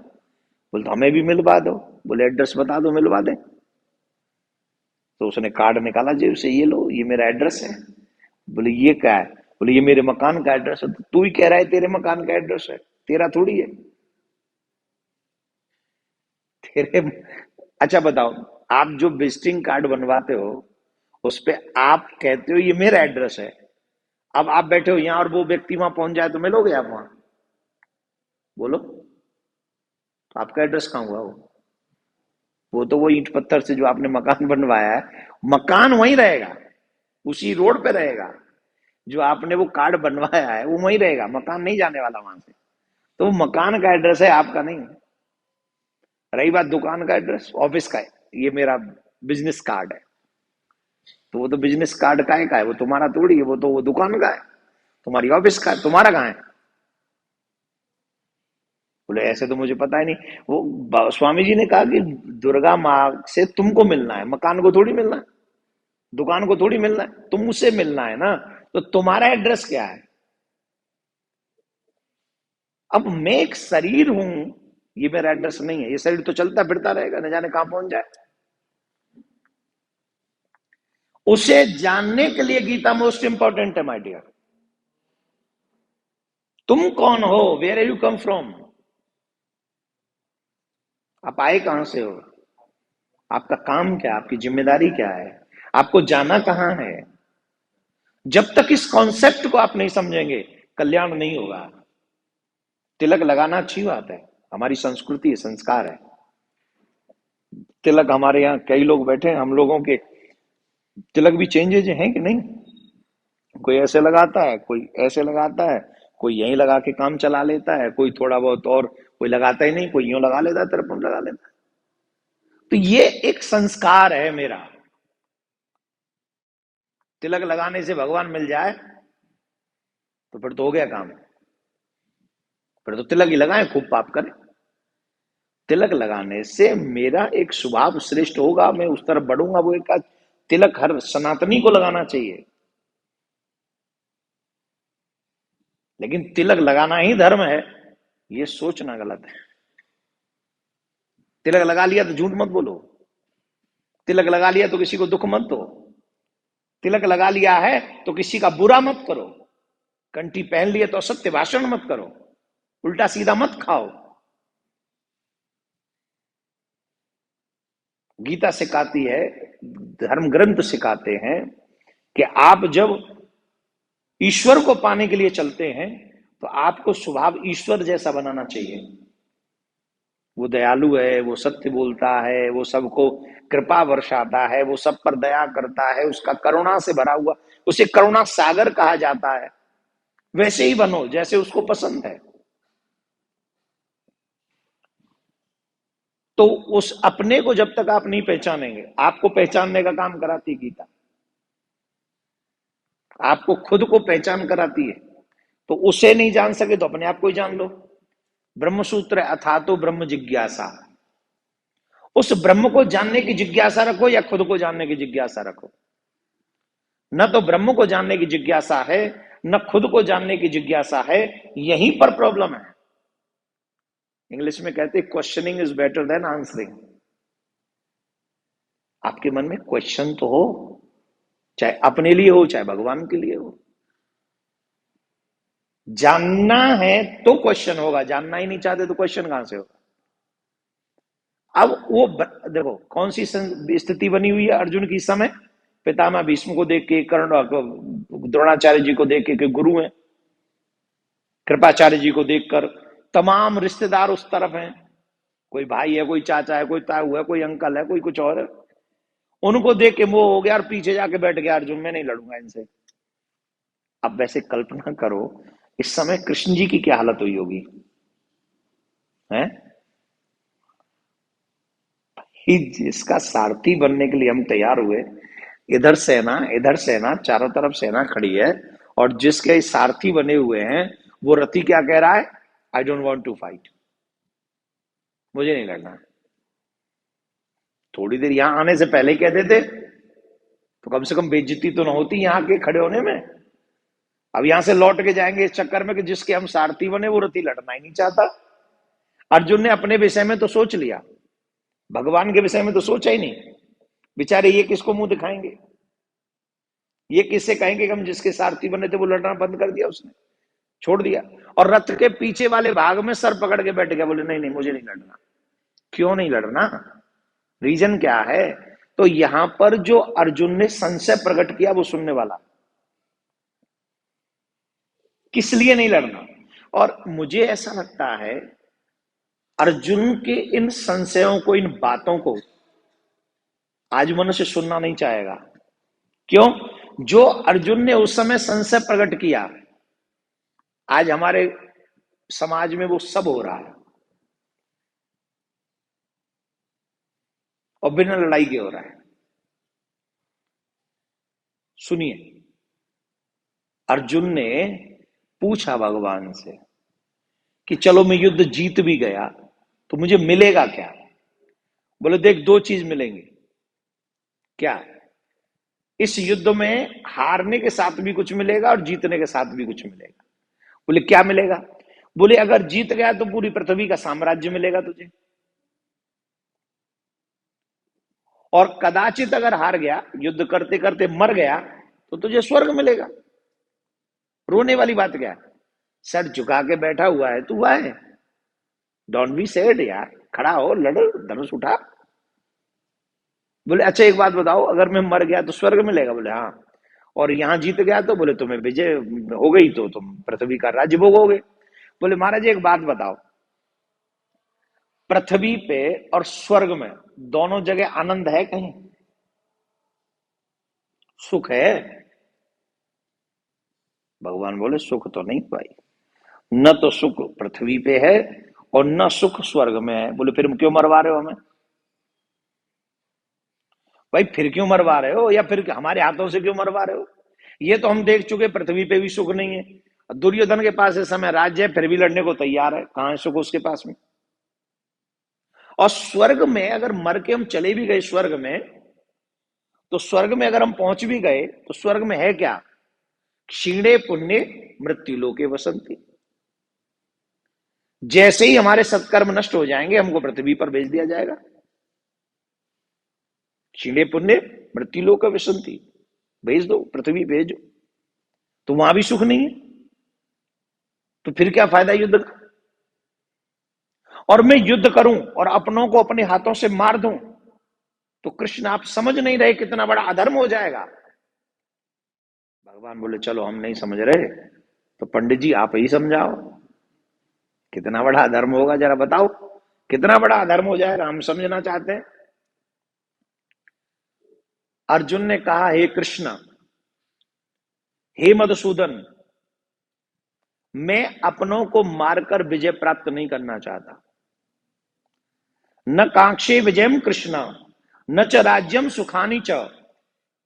बोले तो हमें भी मिलवा दो। बोले एड्रेस बता दो, मिलवा दे। तो उसने कार्ड निकाला जेब से, ये लो ये मेरा एड्रेस है। बोले ये क्या है? बोले ये मेरे मकान का एड्रेस है। तो तू ही कह रहा है तेरे मकान का एड्रेस है, तेरा थोड़ी है। तेरे अच्छा बताओ, आप जो विजिटिंग कार्ड बनवाते हो उस पे आप कहते हो ये मेरा एड्रेस है। अब आप बैठे हो यहां और वो व्यक्ति वहां पहुंच जाए तो मिलोगे आप वहां? बोलो, तो आपका एड्रेस कहां हुआ? वो तो वो ईंट पत्थर से जो आपने मकान बनवाया है, मकान वहीं रहेगा, उसी रोड पे रहेगा। जो आपने वो कार्ड बनवाया है वो वहीं रहेगा, मकान नहीं जाने वाला वहां से। तो वो मकान का एड्रेस है, आपका नहीं। रही बात दुकान का एड्रेस, ऑफिस का है, ये मेरा बिजनेस कार्ड है, तो वो तो बिजनेस कार्ड का है, वो तुम्हारा थोड़ी है, वो तो वो दुकान का है, तुम्हारी ऑफिस का है, तुम्हारा कहाँ है? बोले ऐसे तो मुझे पता ही नहीं। वो स्वामी जी ने कहा कि दुर्गा माँ से तुमको मिलना है, मकान को थोड़ी मिलना है, दुकान को थोड़ी मिलना है, तुम मुझसे मिलना है ना। तो तुम्हारा एड्रेस क्या है? अब मैं एक शरीर हूं, ये मेरा एड्रेस नहीं है। ये शरीर तो चलता फिरता रहेगा, न जाने कहां पहुंच जाए। उसे जानने के लिए गीता मोस्ट इंपॉर्टेंट है माय डियर। तुम कौन हो? Where you come from? आप आए कहां से हो? आपका काम क्या है? आपकी जिम्मेदारी क्या है? आपको जाना कहां है? जब तक इस कॉन्सेप्ट को आप नहीं समझेंगे, कल्याण नहीं होगा। तिलक लगाना अच्छी बात है, हमारी संस्कृति है, संस्कार है। तिलक हमारे यहाँ कई लोग बैठे हैं, हम लोगों के तिलक भी चेंजेज हैं कि नहीं? कोई ऐसे लगाता है, कोई ऐसे लगाता है, कोई यहीं लगा के काम चला लेता है, कोई थोड़ा बहुत, और कोई लगाता ही नहीं, कोई यूं लगा लेता है, तिरपन लगा लेता है। तो ये एक संस्कार है मेरा। तिलक लगाने से भगवान मिल जाए तो फिर तो हो गया काम, फिर तो तिलक ही लगाए, खूब पाप करें। तिलक लगाने से मेरा एक स्वभाव श्रेष्ठ होगा, मैं उस तरफ बढ़ूंगा। वो एक तिलक हर सनातनी को लगाना चाहिए, लेकिन तिलक लगाना ही धर्म है, ये सोचना गलत है। तिलक लगा लिया तो झूठ मत बोलो, तिलक लगा लिया तो किसी को दुख मत दो, तिलक लगा लिया है तो किसी का बुरा मत करो, कंठी पहन लिए तो असत्य भाषण मत करो, उल्टा सीधा मत खाओ। गीता सिखाती है, धर्म ग्रंथ सिखाते हैं कि आप जब ईश्वर को पाने के लिए चलते हैं तो आपको स्वभाव ईश्वर जैसा बनाना चाहिए। वो दयालु है, वो सत्य बोलता है, वो सबको कृपा वर्षाता है, वो सब पर दया करता है, उसका करुणा से भरा हुआ, उसे करुणा सागर कहा जाता है। वैसे ही बनो जैसे उसको पसंद है। तो उस अपने को जब तक आप नहीं पहचानेंगे, आपको पहचानने का काम कराती गीता, आपको खुद को पहचान कराती है। तो उसे नहीं जान सके तो अपने आप को ही जान लो। ब्रह्म सूत्र अथा तो ब्रह्म जिज्ञासा, उस ब्रह्म को जानने की जिज्ञासा रखो या खुद को जानने की जिज्ञासा रखो। न तो ब्रह्म को जानने की जिज्ञासा है, न खुद को जानने की जिज्ञासा है, यहीं पर प्रॉब्लम है। इंग्लिश में कहते हैं questioning is better than answering. आपके मन में क्वेश्चन तो हो, चाहे अपने लिए हो चाहे भगवान के लिए हो। जानना है तो क्वेश्चन होगा, जानना ही नहीं चाहते तो क्वेश्चन कहां से होगा? अब वो देखो कौन सी स्थिति बनी हुई है अर्जुन की इस समय। पितामह भीष्म को देख के, कर्ण द्रोणाचार्य जी को देख के गुरु हैं, कृपाचार्य जी को देखकर तमाम रिश्तेदार उस तरफ हैं, कोई भाई है, कोई चाचा है, कोई ताऊ है, कोई अंकल है, कोई कुछ और है। उनको देख के मोह हो गया और पीछे जाके बैठ गया अर्जुन, मैं नहीं लड़ूंगा इनसे। अब वैसे कल्पना करो इस समय कृष्ण जी की क्या हालत हुई होगी, है? कि जिसका सारथी बनने के लिए हम तैयार हुए, इधर सेना, चारों तरफ सेना खड़ी है, और जिसके सारथी बने हुए हैं वो रथी क्या कह रहा है? I don't want to fight, मुझे नहीं लड़ना। थोड़ी देर यहां आने से पहले कहते थे तो कम से कम बेइज्जती तो ना होती यहां के खड़े होने में। अब यहां से लौट के जाएंगे इस चक्कर में कि जिसके हम सारथी बने वो रथी लड़ना ही नहीं चाहता। अर्जुन ने अपने विषय में तो सोच लिया, भगवान के विषय में तो सोचा ही नहीं। बेचारे ये किसको मुंह दिखाएंगे, ये किससे कहेंगे कि हम जिसके सारथी बने थे वो लड़ना बंद कर दिया, उसने छोड़ दिया। और रथ के पीछे वाले भाग में सर पकड़ के बैठ गया, बोले नहीं नहीं मुझे नहीं लड़ना। क्यों नहीं लड़ना? रीजन क्या है? तो यहां पर जो अर्जुन ने संशय प्रकट किया वो सुनने वाला, किस लिए नहीं लड़ना। और मुझे ऐसा लगता है अर्जुन के इन संशयों को, इन बातों को आज मनुष्य सुनना नहीं चाहेगा। क्यों? जो अर्जुन ने उस समय संशय प्रकट किया, आज हमारे समाज में वो सब हो रहा है, और बिना लड़ाई के हो रहा है। सुनिए, अर्जुन ने पूछा भगवान से कि चलो मैं युद्ध जीत भी गया तो मुझे मिलेगा क्या? बोले देख, दो चीज मिलेंगी। क्या? इस युद्ध में हारने के साथ भी कुछ मिलेगा और जीतने के साथ भी कुछ मिलेगा। बोले क्या मिलेगा? बोले अगर जीत गया तो पूरी पृथ्वी का साम्राज्य मिलेगा तुझे, और कदाचित अगर हार गया, युद्ध करते करते मर गया, तो तुझे स्वर्ग मिलेगा। रोने वाली बात क्या है? सर झुका के बैठा हुआ है तू, है डोंट बी सैड यार, खड़ा हो, लड़, धनुष उठा। बोले अच्छा एक बात बताओ, अगर मैं मर गया तो स्वर्ग मिलेगा? बोले हाँ। और यहां जीत गया तो? बोले तुम्हें विजय हो गई तो तुम पृथ्वी का राज्य भोगोगे। बोले महाराज एक बात बताओ, पृथ्वी पे और स्वर्ग में दोनों जगह आनंद है? कहीं सुख है? भगवान बोले सुख तो नहीं भाई, न तो सुख पृथ्वी पे है और न सुख स्वर्ग में है। बोले फिर क्यों मरवा रहे हो हमें? भाई फिर क्यों मरवा रहे हो, या फिर हमारे हाथों से क्यों मरवा रहे हो? ये तो हम देख चुके, पृथ्वी पे भी सुख नहीं है। दुर्योधन के पास इस समय राज्य है, फिर भी लड़ने को तैयार है। कहां है सुख उसके पास में? और स्वर्ग में अगर मर के हम चले भी गए स्वर्ग में, तो स्वर्ग में अगर हम पहुंच भी गए तो स्वर्ग में है क्या? क्षीणे पुण्य मृत्यु लोके वसंती। जैसे ही हमारे सत्कर्म नष्ट हो जाएंगे हमको पृथ्वी पर भेज दिया जाएगा। क्षीणे पुण्य मृत्यु लोक वसंती, भेज दो, पृथ्वी भेजो। तो वहां भी सुख नहीं है, तो फिर क्या फायदा युद्ध का? और मैं युद्ध करूं और अपनों को अपने हाथों से मार दूं, तो कृष्ण आप समझ नहीं रहे कितना बड़ा अधर्म हो जाएगा। भगवान बोले चलो हम नहीं समझ रहे तो पंडित जी आप ही समझाओ, कितना बड़ा अधर्म होगा जरा बताओ, कितना बड़ा अधर्म हो जाएगा, हम समझना चाहते हैं। अर्जुन ने कहा हे कृष्ण, हे मधुसूदन, मैं अपनों को मारकर विजय प्राप्त नहीं करना चाहता। न कांक्षे विजयम कृष्ण न च राज्यम सुखानी च,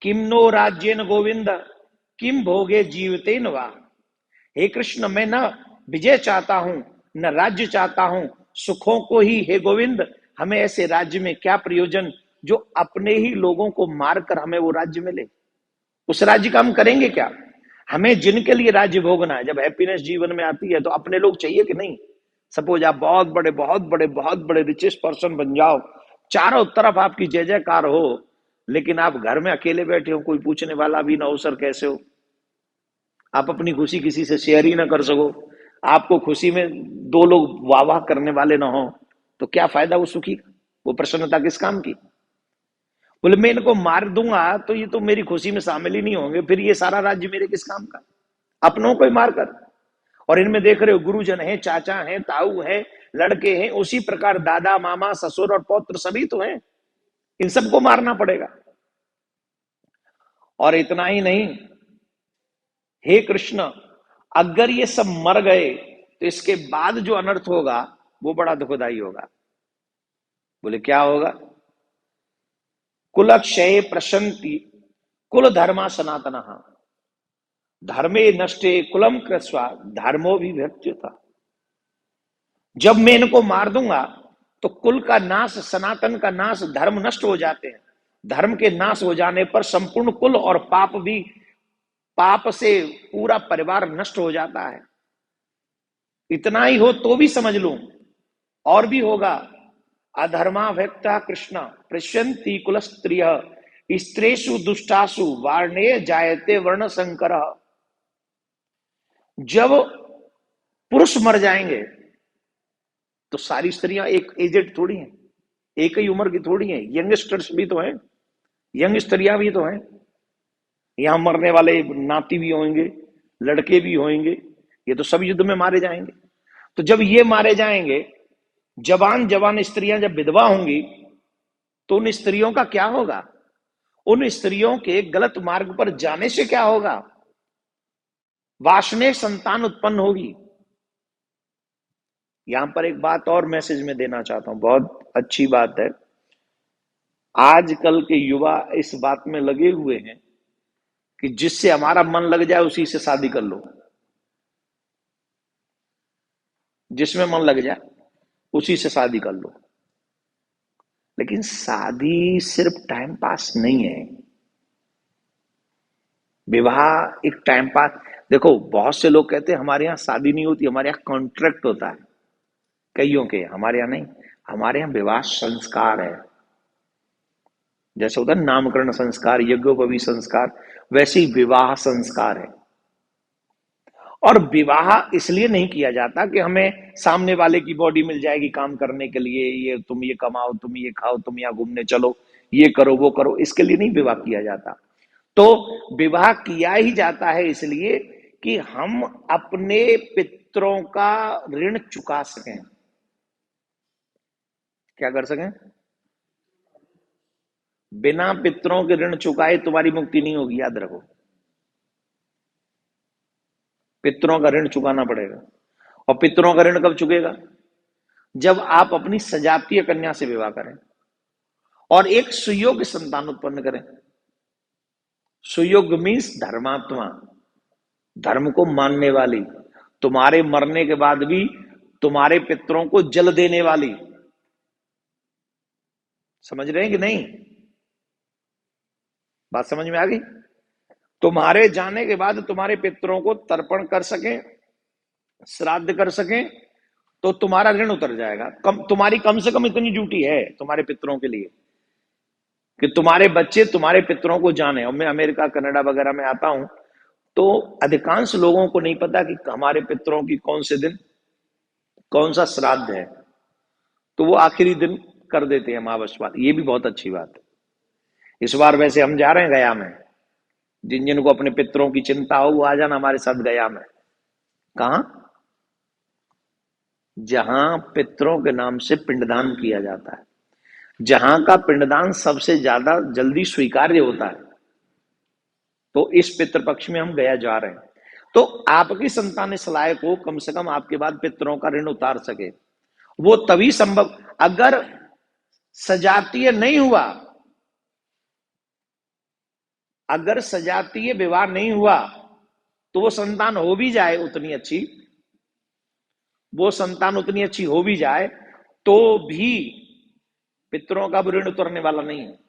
किम नो राज्येन गोविंद किम भोगे जीवतेन वा। हे कृष्ण, मैं न विजय चाहता हूं न राज्य चाहता हूं, सुखों को ही हे गोविंद। हमें ऐसे राज्य में क्या प्रयोजन जो अपने ही लोगों को मारकर हमें वो राज्य मिले? उस राज्य का हम करेंगे क्या? हमें जिनके लिए राज्य भोगना है, जब हैप्पीनेस जीवन में आती है तो अपने लोग चाहिए कि नहीं? सपोज आप बहुत बड़े बहुत बड़े बहुत बड़े रिचेस्ट पर्सन बन जाओ, चारों तरफ आपकी जय जयकार हो, लेकिन आप घर में अकेले बैठे हो, कोई पूछने वाला भी ना हो सर कैसे हो, आप अपनी खुशी किसी से शेयर ही ना कर सको, आपको खुशी में दो लोग वाह वाह करने वाले ना हो, तो क्या फायदा वो सुखी का, वो प्रसन्नता किस काम की? बोले मैं इनको मार दूंगा तो ये तो मेरी खुशी में शामिल ही नहीं होंगे, फिर ये सारा राज्य मेरे किस काम का, अपनों को ही मारकर। और इनमें देख रहे हो गुरुजन है, चाचा है, ताऊ है, लड़के हैं, उसी प्रकार दादा मामा ससुर और पौत्र सभी तो हैं, इन सबको मारना पड़ेगा। और इतना ही नहीं, हे कृष्ण, अगर ये सब मर गए तो इसके बाद जो अनर्थ होगा वो बड़ा दुखदाई होगा। बोले क्या होगा? कुलक्षये प्रशंति कुल धर्मा सनातन, धर्मे नष्टे कुलम कृत्वा धर्मो भी व्यक्त्यता। जब मैं इनको मार दूंगा तो कुल का नाश, सनातन का नाश, धर्म नष्ट हो जाते हैं। धर्म के नाश हो जाने पर संपूर्ण कुल और पाप भी, पाप से पूरा परिवार नष्ट हो जाता है। इतना ही हो तो भी समझ लूं, और भी होगा। अधर्मा व्यक्ता कृष्ण पृश्यंती कुल स्त्रिय स्त्रीषु दुष्टासु वार्णे जायते वर्ण संकर। जब पुरुष मर जाएंगे तो सारी स्त्रियां एक एजेड थोड़ी हैं, एक ही उम्र की थोड़ी हैं, यंगस्टर्स भी तो हैं, यंग स्त्रियां भी तो हैं। यहां मरने वाले नाती भी होंगे, लड़के भी होंगे, ये तो सब युद्ध में मारे जाएंगे। तो जब ये मारे जाएंगे, जवान जवान स्त्रियां जब विधवा होंगी तो उन स्त्रियों का क्या होगा? उन स्त्रियों के गलत मार्ग पर जाने से क्या होगा? वासने संतान उत्पन्न होगी। यहां पर एक बात और मैसेज में देना चाहता हूं, बहुत अच्छी बात है। आजकल के युवा इस बात में लगे हुए हैं कि जिससे हमारा मन लग जाए उसी से शादी कर लो, जिसमें मन लग जाए उसी से शादी कर लो। लेकिन शादी सिर्फ टाइम पास नहीं है। विवाह एक टाइम पास, देखो बहुत से लोग कहते हैं हमारे यहाँ शादी नहीं होती, हमारे यहाँ कॉन्ट्रैक्ट होता है कईयों के, हमारे यहाँ नहीं। हमारे यहाँ विवाह संस्कार है। जैसे होता है नामकरण संस्कार, यज्ञोपवी संस्कार, वैसे ही विवाह संस्कार है। और विवाह इसलिए नहीं किया जाता कि हमें सामने वाले की बॉडी मिल जाएगी काम करने के लिए, ये तुम ये कमाओ, तुम ये खाओ, तुम यहाँ घूमने चलो, ये करो वो करो, इसके लिए नहीं विवाह किया जाता। तो विवाह किया ही जाता है इसलिए कि हम अपने पितरों का ऋण चुका सकें। क्या कर सकें? बिना पितरों के ऋण चुकाए तुम्हारी मुक्ति नहीं होगी, याद रखो। पितरों का ऋण चुकाना पड़ेगा। और पितरों का ऋण कब चुकेगा? जब आप अपनी सजातीय कन्या से विवाह करें और एक सुयोग्य संतान उत्पन्न करें। सुयोग्य मीन्स धर्मात्मा, धर्म को मानने वाली, तुम्हारे मरने के बाद भी तुम्हारे पितरों को जल देने वाली। समझ रहे हैं कि नहीं? बात समझ में आ गई? तुम्हारे जाने के बाद तुम्हारे पितरों को तर्पण कर सकें, श्राद्ध कर सकें, तो तुम्हारा ऋण उतर जाएगा। तुम्हारी कम से कम इतनी ड्यूटी है तुम्हारे पितरों के लिए कि तुम्हारे बच्चे तुम्हारे पितरों को जाने। और मैं अमेरिका कनाडा वगैरह में आता हूं तो अधिकांश लोगों को नहीं पता कि हमारे पितरों की कौन से दिन कौन सा श्राद्ध है, तो वो आखिरी दिन कर देते हैं अमावस वाली। ये भी बहुत अच्छी बात है। इस बार वैसे हम जा रहे हैं गया में, जिन जिनको अपने पितरों की चिंता हो वो आ जाना हमारे साथ गया में। कहा? जहां पितरों के नाम से पिंडदान किया जाता है, जहां का पिंडदान सबसे ज्यादा जल्दी स्वीकार्य होता है। तो इस पितृपक्ष में हम गया जा रहे हैं। तो आपकी संतान इस लायक हो कम से कम आपके बाद पितरों का ऋण उतार सके। वो तभी संभव, अगर सजातीय नहीं हुआ, अगर सजातीय विवाह नहीं हुआ तो वो संतान हो भी जाए उतनी अच्छी, वो संतान उतनी अच्छी हो भी जाए तो भी पितरों का ऋण उतरने वाला नहीं है।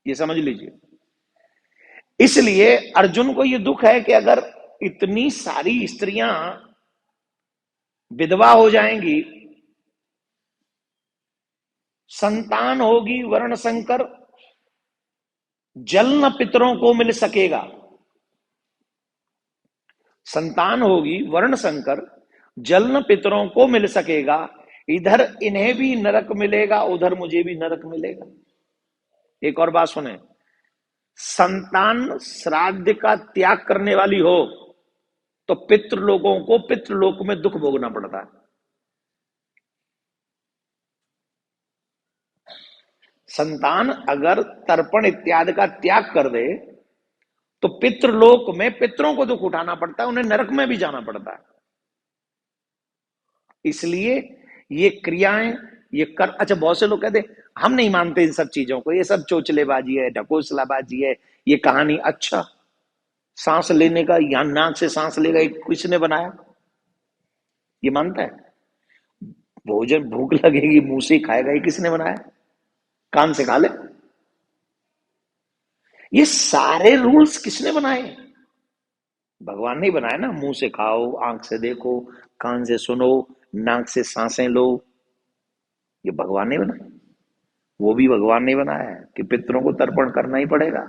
ये समझ लीजिए। इसलिए अर्जुन को ये दुख है कि अगर इतनी सारी स्त्रियां विधवा हो जाएंगी, संतान होगी वर्ण संकर, जल न पितरों को मिल सकेगा। संतान होगी वर्ण संकर, जल न पितरों को मिल सकेगा। इधर इन्हें भी नरक मिलेगा, उधर मुझे भी नरक मिलेगा। एक और बात सुने, संतान श्राद्ध का त्याग करने वाली हो तो पितृलोकों को पितृलोक में दुख भोगना पड़ता है। संतान अगर तर्पण इत्यादि का त्याग कर दे तो पितृलोक में पितरों को दुख उठाना पड़ता है, उन्हें नरक में भी जाना पड़ता है। इसलिए ये क्रियाएं, ये कर, अच्छा बहुत से लोग कहते हैं, हम नहीं मानते इन सब चीजों को, ये सब चोचलेबाजी है, ढकोसलाबाजी है, ये कहानी। अच्छा, सांस लेने का, यहां नाक से सांस लेगा, ये किसने बनाया? ये मानता है? भोजन भूख लगेगी मुंह से ही खाएगा, ये किसने बनाया? कान से खा ले। ये सारे रूल्स किसने बनाए? भगवान ने बनाया ना। मुंह से खाओ, आंख से देखो, कान से सुनो, नाक से सांसें लो, ये भगवान ने बनाया। वो भी भगवान ने बनाया है कि पितरों को तर्पण करना ही पड़ेगा।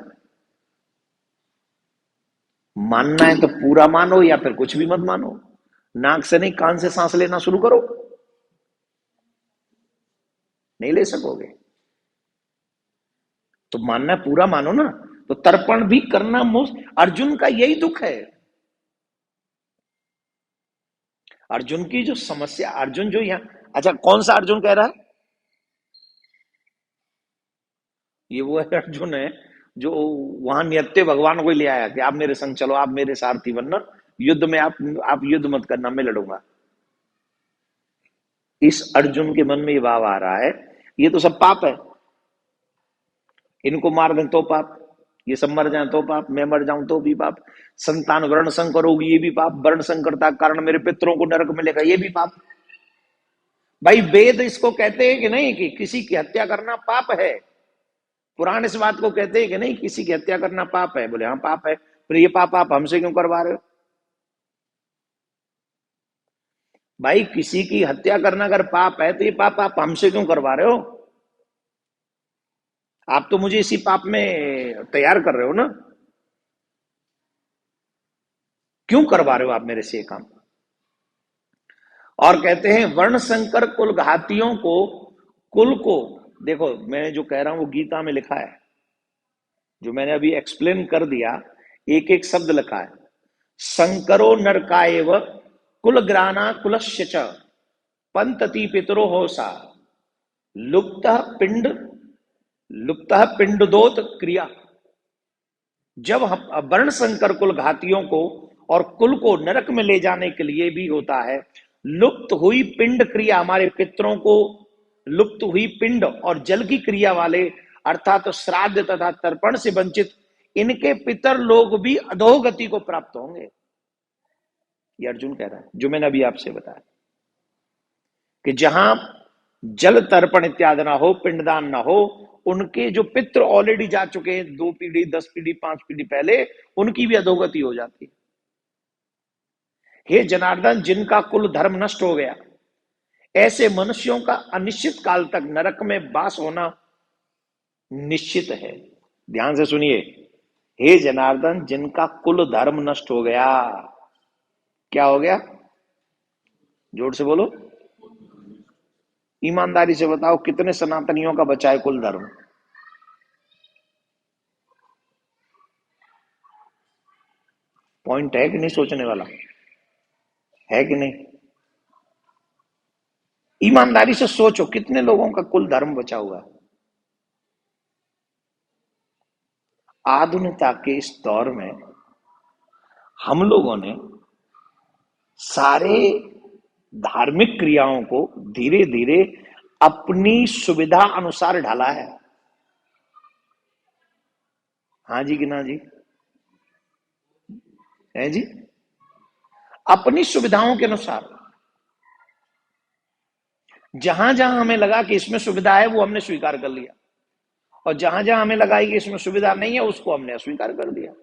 मानना है तो पूरा मानो या फिर कुछ भी मत मानो। नाक से नहीं, कान से सांस लेना शुरू करो, नहीं ले सकोगे तो मानना पूरा मानो ना। तो तर्पण भी करना अर्जुन का यही दुख है। अर्जुन की जो समस्या, अर्जुन जो यहां, अच्छा कौन सा अर्जुन कह रहा है? ये वो है अर्जुन है जो वहां नित्य भगवान को ले आया कि आप मेरे संग चलो, आप मेरे सारथी बनना, युद्ध में आप युद्ध मत करना, मैं लड़ूंगा। इस अर्जुन के मन में ये भाव आ रहा है ये तो सब पाप है, इनको मार दें तो पाप, ये सब मर जाएं तो पाप, मैं मर जाऊं तो भी पाप, संतान वर्ण संकर होगी ये भी पाप, वर्ण संकरता के कारण मेरे पितरों को नरक मिलेगा ये भी पाप। भाई वेद इसको कहते हैं कि नहीं कि किसी की हत्या करना पाप है? पुराण इस बात को कहते हैं कि नहीं किसी की हत्या करना पाप है? बोले हाँ पाप है। फिर ये पाप आप हमसे क्यों करवा रहे हो? भाई किसी की हत्या करना अगर पाप है तो ये पाप आप हमसे क्यों करवा रहे हो? आप तो मुझे इसी पाप में तैयार कर रहे हो ना। क्यों करवा रहे हो आप मेरे से ये काम? और कहते हैं वर्ण संकर कुल घातियों को, कुल को, देखो मैं जो कह रहा हूं वो गीता में लिखा है, जो मैंने अभी एक्सप्लेन कर दिया, एक एक शब्द लिखा है। संकरो नरकाएव कुलग्राना कुलस्य च पंतति पितरो होसा लुप्त पिंड, लुप्त पिंडदोत क्रिया। जब हम वर्ण संकर कुल घातियों को और कुल को नरक में ले जाने के लिए भी होता है लुप्त हुई पिंड क्रिया, हमारे पितरों को लुप्त हुई पिंड और जल की क्रिया वाले अर्थात तो श्राद्ध तथा तर्पण से वंचित इनके पितर लोग भी अधोगति को प्राप्त होंगे। ये अर्जुन कह रहा है जो मैंने अभी आपसे बताया कि जहां जल तर्पण इत्यादि ना हो, पिंडदान ना हो, उनके जो पितृ ऑलरेडी जा चुके हैं 2 पीढ़ी 10 पीढ़ी 5 पीढ़ी पहले, उनकी भी अधोगति हो जाती है। हे जनार्दन, जिनका कुल धर्म नष्ट हो गया, ऐसे मनुष्यों का अनिश्चित काल तक नरक में वास होना निश्चित है। ध्यान से सुनिए, हे जनार्दन, जिनका कुल धर्म नष्ट हो गया, क्या हो गया? जोर से बोलो, ईमानदारी से बताओ कितने सनातनियों का बचा है कुल धर्म? पॉइंट है कि नहीं सोचने वाला? है कि नहीं? ईमानदारी से सोचो कितने लोगों का कुल धर्म बचा हुआ है? आधुनिकता के इस दौर में हम लोगों ने सारे धार्मिक क्रियाओं को धीरे धीरे अपनी सुविधा अनुसार ढाला है। हाँ जी कि ना जी? है जी? अपनी सुविधाओं के अनुसार जहां जहां हमें लगा कि इसमें सुविधा है वो हमने स्वीकार कर लिया, और जहां जहां हमें लगा कि इसमें सुविधा नहीं है उसको हमने अस्वीकार कर दिया।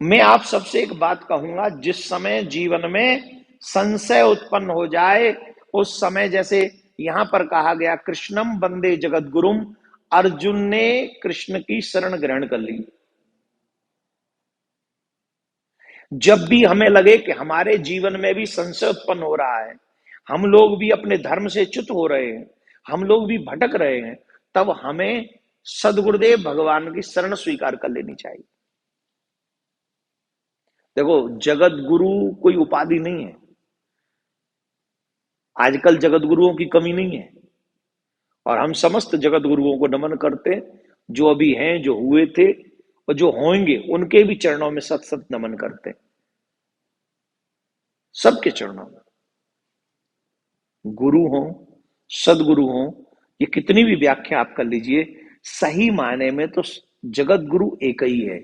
मैं आप सबसे एक बात कहूंगा, जिस समय जीवन में संशय उत्पन्न हो जाए उस समय, जैसे यहां पर कहा गया कृष्णम वंदे जगत गुरुम, अर्जुन ने कृष्ण की शरण ग्रहण कर ली। जब भी हमें लगे कि हमारे जीवन में भी संशय उत्पन्न हो रहा है, हम लोग भी अपने धर्म से च्युत हो रहे हैं, हम लोग भी भटक रहे हैं, तब हमें सदगुरुदेव भगवान की शरण स्वीकार कर लेनी चाहिए। देखो, जगत गुरु कोई उपाधि नहीं है, आजकल जगत गुरुओं की कमी नहीं है, और हम समस्त जगत गुरुओं को नमन करते हैं, जो अभी हैं, जो हुए थे और जो होंगे, उनके भी चरणों में सत सत नमन करते हैं, सबके चरणों में। गुरु हो, सदगुरु हो, ये कितनी भी व्याख्या आप कर लीजिए, सही मायने में तो जगत गुरु एक ही है।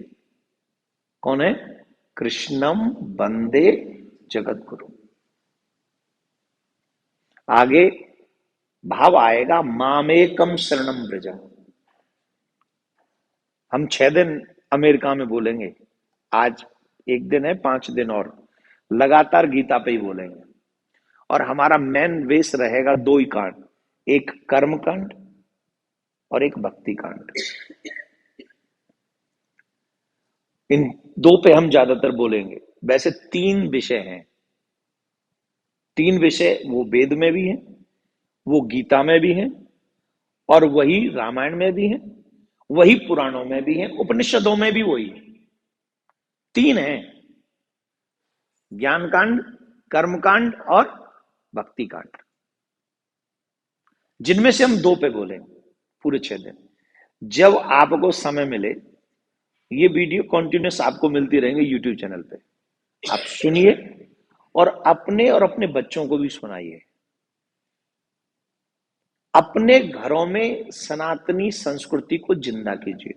कौन है? कृष्णम वंदे जगत गुरु। आगे भाव आएगा मामेकम शरणम व्रज। हम 6 दिन अमेरिका में बोलेंगे, आज एक दिन है, 5 दिन और लगातार गीता पे ही बोलेंगे। और हमारा मेन वेश रहेगा 2 ही कांड, एक कर्म कांड और एक भक्ति कांड। इन 2 पे हम ज्यादातर बोलेंगे। वैसे 3 विषय हैं, 3 विषय वो वेद में भी हैं, वो गीता में भी हैं, और वही रामायण में भी हैं, वही पुराणों में भी हैं, उपनिषदों में भी वही 3 हैं, ज्ञान कांड, कर्म कांड और भक्ति कांड, जिनमें से हम 2 पे बोलेंगे पूरे 6 दिन। जब आपको समय मिले, ये वीडियो कंटिन्यूस आपको मिलती रहेंगे यूट्यूब चैनल पे, आप सुनिए और अपने बच्चों को भी सुनाइए। अपने घरों में सनातनी संस्कृति को जिंदा कीजिए,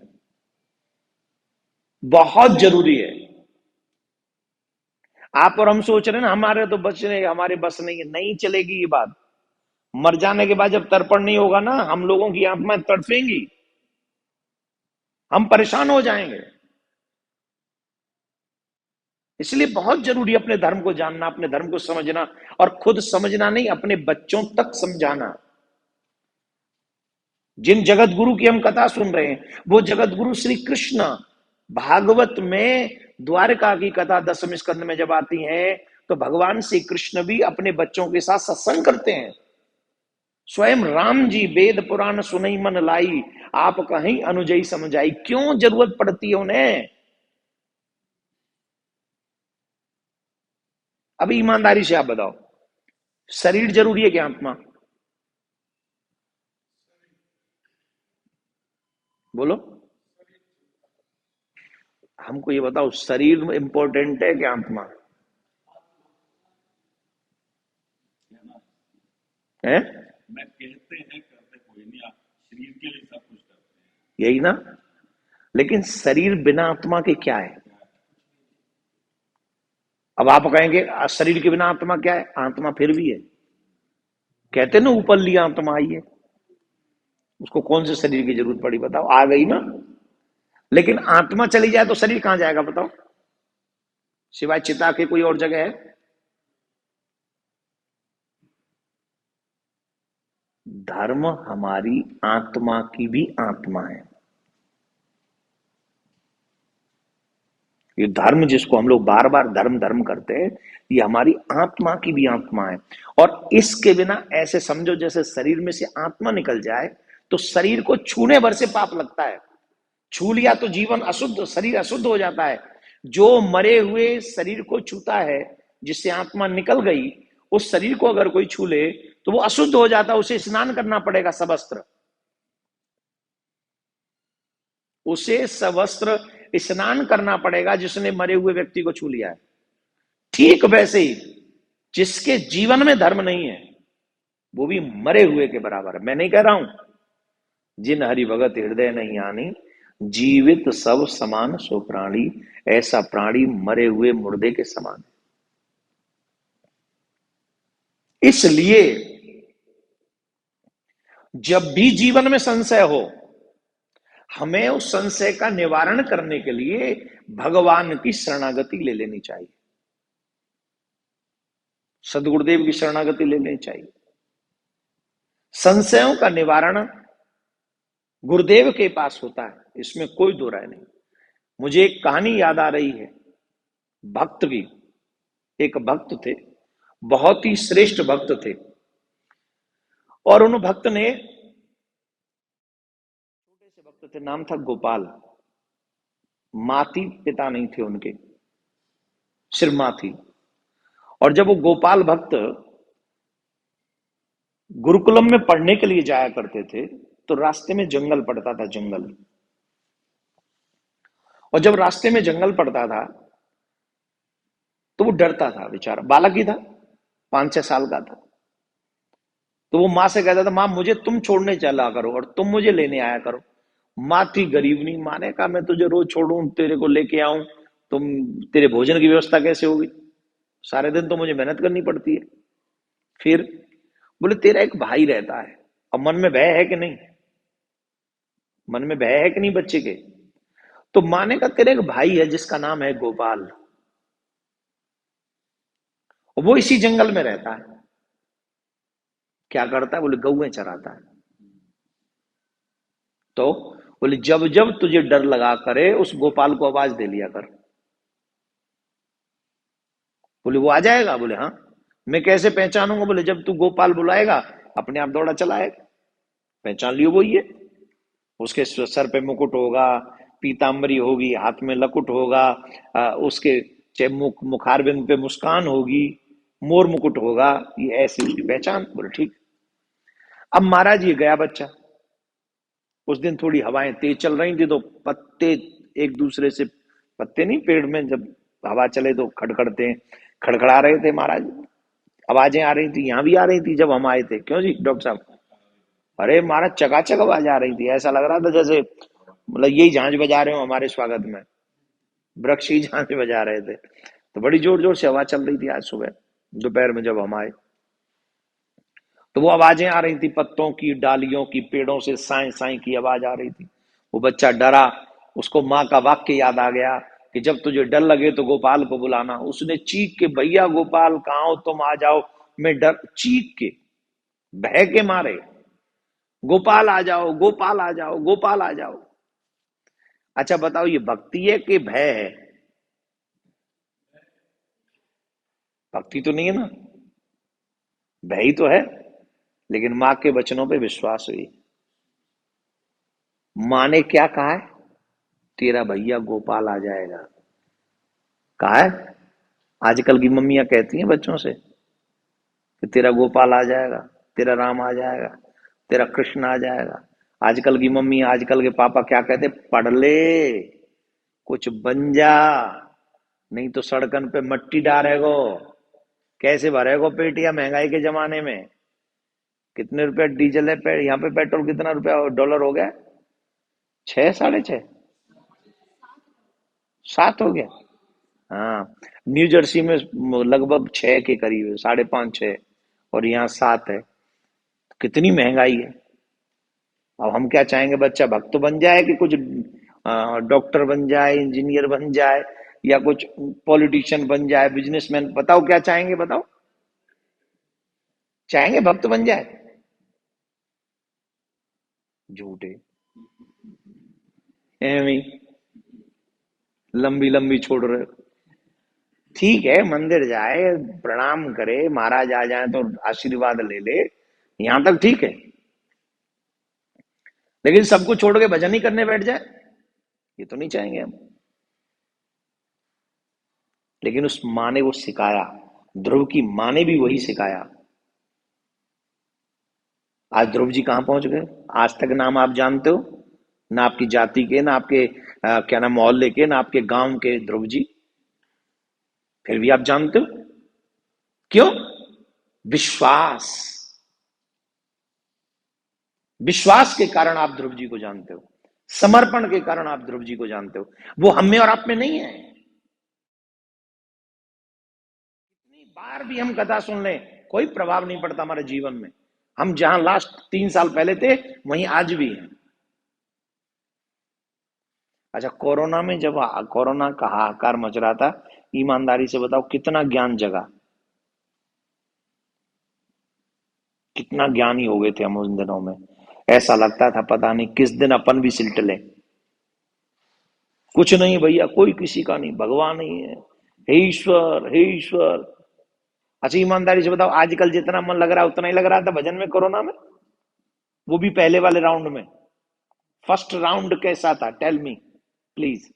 बहुत जरूरी है। आप और हम सोच रहे हैं ना हमारे तो बस नहीं, हमारे बस नहीं है, नहीं चलेगी ये बात। मर जाने के बाद जब तर्पण नहीं होगा ना, हम लोगों की आत्मा तड़फेंगी, हम परेशान हो जाएंगे। इसलिए बहुत जरूरी है अपने धर्म को जानना, अपने धर्म को समझना, और खुद समझना नहीं, अपने बच्चों तक समझाना। जिन जगत गुरु की हम कथा सुन रहे हैं, वो जगत गुरु श्री कृष्ण। भागवत में द्वारका की कथा 10वें स्कंद में जब आती है, तो भगवान श्री कृष्ण भी अपने बच्चों के साथ सत्संग करते हैं। स्वयं राम जी वेद पुराण सुनई मन लाई, आप कहीं अनुजयी समझाई। क्यों जरूरत पड़ती है उन्हें? अभी ईमानदारी से आप बताओ, शरीर जरूरी है क्या आत्मा? बोलो, हमको ये बताओ, शरीर इंपॉर्टेंट है क्या आत्मा है? मैं कहते हैं करते कोई नहीं, आप शरीर के लिए सब कुछ करते हैं, यही ना। लेकिन शरीर बिना आत्मा के क्या है? अब आप कहेंगे शरीर के बिना आत्मा क्या है? आत्मा फिर भी है। कहते ना ऊपर लिया आत्मा आई है, उसको कौन से शरीर की जरूरत पड़ी बताओ? आ गई ना। लेकिन आत्मा चली जाए तो शरीर कहां जाएगा बताओ? सिवाय चिता के कोई और जगह है? धर्म हमारी आत्मा की भी आत्मा है। ये धर्म जिसको हम लोग बार बार धर्म धर्म करते हैं, ये हमारी आत्मा की भी आत्मा है। और इसके बिना ऐसे समझो जैसे शरीर में से आत्मा निकल जाए तो शरीर को छूने भर से पाप लगता है। छू लिया तो जीवन अशुद्ध, शरीर अशुद्ध हो जाता है। जो मरे हुए शरीर को छूता है, जिससे आत्मा निकल गई, उस शरीर को अगर कोई छू ले तो वो अशुद्ध हो जाता है, उसे स्नान करना पड़ेगा सवस्त्र, उसे सवस्त्र स्नान करना पड़ेगा जिसने मरे हुए व्यक्ति को छू लिया है। ठीक वैसे ही जिसके जीवन में धर्म नहीं है, वो भी मरे हुए के बराबर है। मैं नहीं कह रहा हूं जिन हरि भगत हृदय नहीं आनी, जीवित सब समान सो प्राणी, ऐसा प्राणी मरे हुए मुर्दे के समान है। इसलिए जब भी जीवन में संशय हो, हमें उस संशय का निवारण करने के लिए भगवान की शरणागति ले लेनी चाहिए, सदगुरुदेव की शरणागति ले लेनी चाहिए। संशयों का निवारण गुरुदेव के पास होता है, इसमें कोई दो राय नहीं। मुझे एक कहानी याद आ रही है भक्त की। एक भक्त थे, बहुत ही श्रेष्ठ भक्त थे, और उन भक्त ने, छोटे से भक्त थे, नाम था गोपाल। माती पिता नहीं थे उनके, सिर्फ मां थी। और जब वो गोपाल भक्त गुरुकुलम में पढ़ने के लिए जाया करते थे, तो रास्ते में जंगल पड़ता था, जंगल। और जब रास्ते में जंगल पड़ता था तो वो डरता था, बेचारा बालक ही था, 5-6 साल का था। तो वो माँ से कहता था, माँ मुझे तुम छोड़ने चला करो और तुम मुझे लेने आया करो। माँ थी गरीब, नहीं, माँ ने कहा मैं तुझे रोज छोड़ूं, तेरे को लेके आऊं, तुम, तेरे भोजन की व्यवस्था कैसे होगी, सारे दिन तो मुझे मेहनत करनी पड़ती है। फिर बोले तेरा एक भाई रहता है। अब मन में भय है कि नहीं, मन में भय है कि नहीं बच्चे के। तो माँ ने कहा तेरा एक भाई है जिसका नाम है गोपाल, वो इसी जंगल में रहता है। क्या करता है, बोले गौएं चराता है। तो बोले जब जब तुझे डर लगा करे उस गोपाल को आवाज दे लिया कर। बोले वो आ जाएगा, बोले हाँ। मैं कैसे पहचानूंगा, बोले जब तू गोपाल बुलाएगा अपने आप दौड़ा चला आएगा। पहचान लियो वो ही है। उसके सर पे मुकुट होगा, पीताम्बरी होगी, हाथ में लकुट होगा, उसके मुखारबिंद पे मुस्कान होगी, मोर मुकुट होगा, ये ऐसी उसकी पहचान। बोले ठीक। अब महाराज ये गया बच्चा। उस दिन थोड़ी हवाएं तेज चल रही थी तो पत्ते एक दूसरे से, पत्ते नहीं, पेड़ में जब हवा चले तो खड़खड़ते हैं, खड़खड़ा रहे थे महाराज। आवाजें आ रही थी, यहां भी आ रही थी जब हम आए थे। क्यों जी डॉक्टर साहब? अरे महाराज चकाचक आवाज आ रही थी, ऐसा लग रहा था जैसे मतलब यही झांझ बजा रहे हो हमारे स्वागत में, वृक्ष ही झांझ बजा रहे थे। तो बड़ी जोर जोर से हवा चल रही थी आज सुबह दोपहर में जब हम आए। तो वो आवाजें आ रही थी, पत्तों की, डालियों की, पेड़ों से साए साए की आवाज आ रही थी। वो बच्चा डरा, उसको माँ का वाक्य याद आ गया कि जब तुझे डर लगे तो गोपाल को बुलाना। उसने चीख के, भैया गोपाल कहाँ हो तुम, आ जाओ। मैं डर, चीख के, भय के मारे, गोपाल आ जाओ, गोपाल आ जाओ, गोपाल आ जाओ। अच्छा बताओ ये भक्ति है कि भय है? भक्ति तो नहीं है ना, भय ही तो है। लेकिन माँ के वचनों पे विश्वास हुई। माँ ने क्या कहा है, तेरा भैया गोपाल आ जाएगा। कहा है। आजकल की मम्मियां कहती हैं बच्चों से कि तेरा गोपाल आ जाएगा, तेरा राम आ जाएगा, तेरा कृष्ण आ जाएगा। आजकल की मम्मी, आजकल के पापा क्या कहते, पढ़ ले, कुछ बन जा, नहीं तो सड़कन पे मट्टी डालेगो, कैसे भरेगो पेटियां महंगाई के जमाने में। कितने रुपए डीजल है, यहाँ पे पेट्रोल कितना रुपया डॉलर हो गया? 6, 6.5, 7 हो गया। हाँ, न्यू जर्सी में लगभग 6 के करीब है, 5.5, 6, और यहाँ 7 है। कितनी महंगाई है। अब हम क्या चाहेंगे, बच्चा भक्त बन जाए कि कुछ डॉक्टर बन जाए, इंजीनियर बन जाए, या कुछ पॉलिटिशियन बन जाए, बिजनेसमैन? बताओ क्या चाहेंगे, बताओ। चाहेंगे भक्त बन जाए? झूठे, एवं लंबी लंबी छोड़ रहे हो। ठीक है, मंदिर जाए, प्रणाम करे, महाराज आ जाए तो आशीर्वाद ले ले, यहां तक ठीक है। लेकिन सबको छोड़ के भजन ही करने बैठ जाए, ये तो नहीं चाहेंगे हम। लेकिन उस माँ ने वो सिखाया, ध्रुव की माँ ने भी वही सिखाया। आज ध्रुव जी कहां पहुंच गए? आज तक नाम आप जानते हो? ना आपकी जाति के, ना आपके क्या नाम, मोहल्ले के, ना आपके गांव के ध्रुव जी, फिर भी आप जानते हो। क्यों? विश्वास। विश्वास के कारण आप ध्रुव जी को जानते हो, समर्पण के कारण आप ध्रुव जी को जानते हो। वो हम में और आप में नहीं है। इतनी बार भी हम कथा सुन लें, कोई प्रभाव नहीं पड़ता हमारे जीवन में। हम जहां लास्ट 3 साल पहले थे वहीं आज भी हैं। अच्छा, कोरोना में जब कोरोना का हाहाकार मच रहा था, ईमानदारी से बताओ कितना ज्ञान जगा, कितना ज्ञानी हो गए थे हम उन दिनों में। ऐसा लगता था पता नहीं किस दिन अपन भी सिलट लें। कुछ नहीं भैया, कोई किसी का नहीं, भगवान ही है, हे ईश्वर, हे ईश्वर। अच्छा ईमानदारी से बताओ, आजकल जितना मन लग रहा है उतना ही लग रहा था भजन में कोरोना में? वो भी पहले वाले राउंड में। फर्स्ट राउंड कैसा था, टेल मी प्लीज।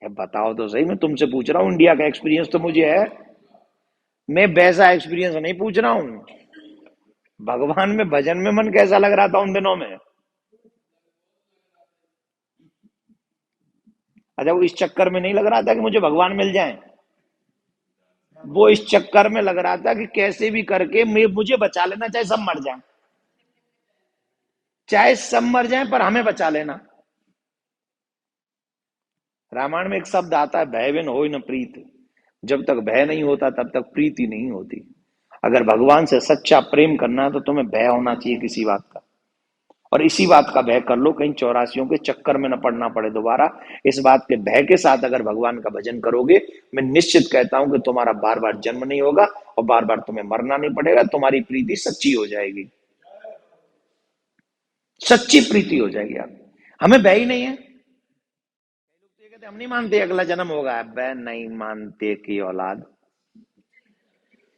बताओ तो सही, मैं तुमसे पूछ रहा हूं, इंडिया का एक्सपीरियंस तो मुझे है। मैं वैसा एक्सपीरियंस नहीं पूछ रहा हूं, भगवान में भजन में मन कैसा लग रहा था उन दिनों में। अच्छा, वो इस चक्कर में नहीं लग रहा था कि मुझे भगवान मिल जाए? वो इस चक्कर में लग रहा था कि कैसे भी करके मुझे बचा लेना, चाहे सब मर जाए, चाहे सब मर जाए पर हमें बचा लेना। रामायण में एक शब्द आता है, भय बिन होय न प्रीत। जब तक भय नहीं होता तब तक प्रीति नहीं होती। अगर भगवान से सच्चा प्रेम करना है तो तुम्हें भय होना चाहिए किसी बात का, और इसी बात का भय कर लो, कहीं चौरासियों के चक्कर में न पड़ना पड़े दोबारा। इस बात के भय के साथ अगर भगवान का भजन करोगे, मैं निश्चित कहता हूं कि तुम्हारा बार बार जन्म नहीं होगा और बार बार तुम्हें मरना नहीं पड़ेगा, तुम्हारी प्रीति सच्ची हो जाएगी, सच्ची प्रीति हो जाएगी। आप हमें भय ही नहीं है। लोग तो ये कहते हम नहीं मानते अगला जन्म होगा। वह नहीं मानते की औलाद,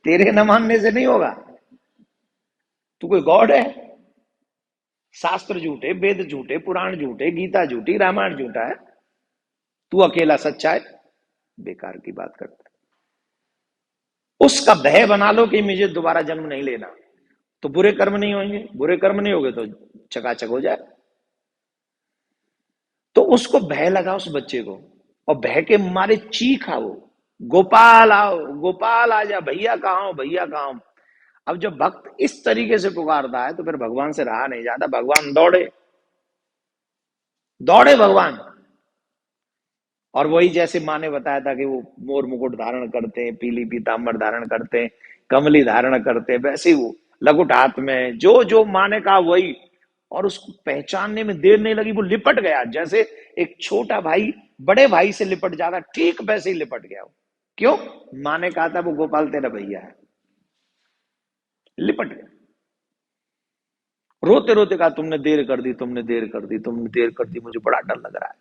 तेरे न मानने से नहीं होगा। तू कोई गॉड है? शास्त्र झूठे, वेद झूठे, पुराण झूठे, गीता झूठी, रामायण झूठा है, तू अकेला सच्चा है। बेकार की बात करता है। उसका भय बना लो कि मुझे दोबारा जन्म नहीं लेना, तो बुरे कर्म नहीं होंगे, बुरे कर्म नहीं होंगे तो चकाचक हो जाए। तो उसको भय लगा उस बच्चे को, और भय के मारे चीखा वो, गोपाल आओ, गोपाल आ जा, भैया कहाँ हो, भैया कहाँ हो। अब जब भक्त इस तरीके से पुकारता है तो फिर भगवान से रहा नहीं जाता। भगवान दौड़े, दौड़े भगवान। और वही जैसे माँ ने बताया था कि वो मोर मुकुट धारण करते हैं, पीली पीताम्बर धारण करते हैं, कमली धारण करते हैं, वैसे ही वो लकुट हाथ में, जो जो माँ ने कहा वही। और उसको पहचानने में देर नहीं लगी, वो लिपट गया जैसे एक छोटा भाई बड़े भाई से लिपट जाता, ठीक वैसे ही लिपट गया वो। क्यों? माँ ने कहा था वो गोपाल तेरा भैया है, लिपट गया। रोते रोते कहा तुमने देर कर दी, तुमने देर कर दी, तुमने देर कर दी, मुझे बड़ा डर लग रहा है।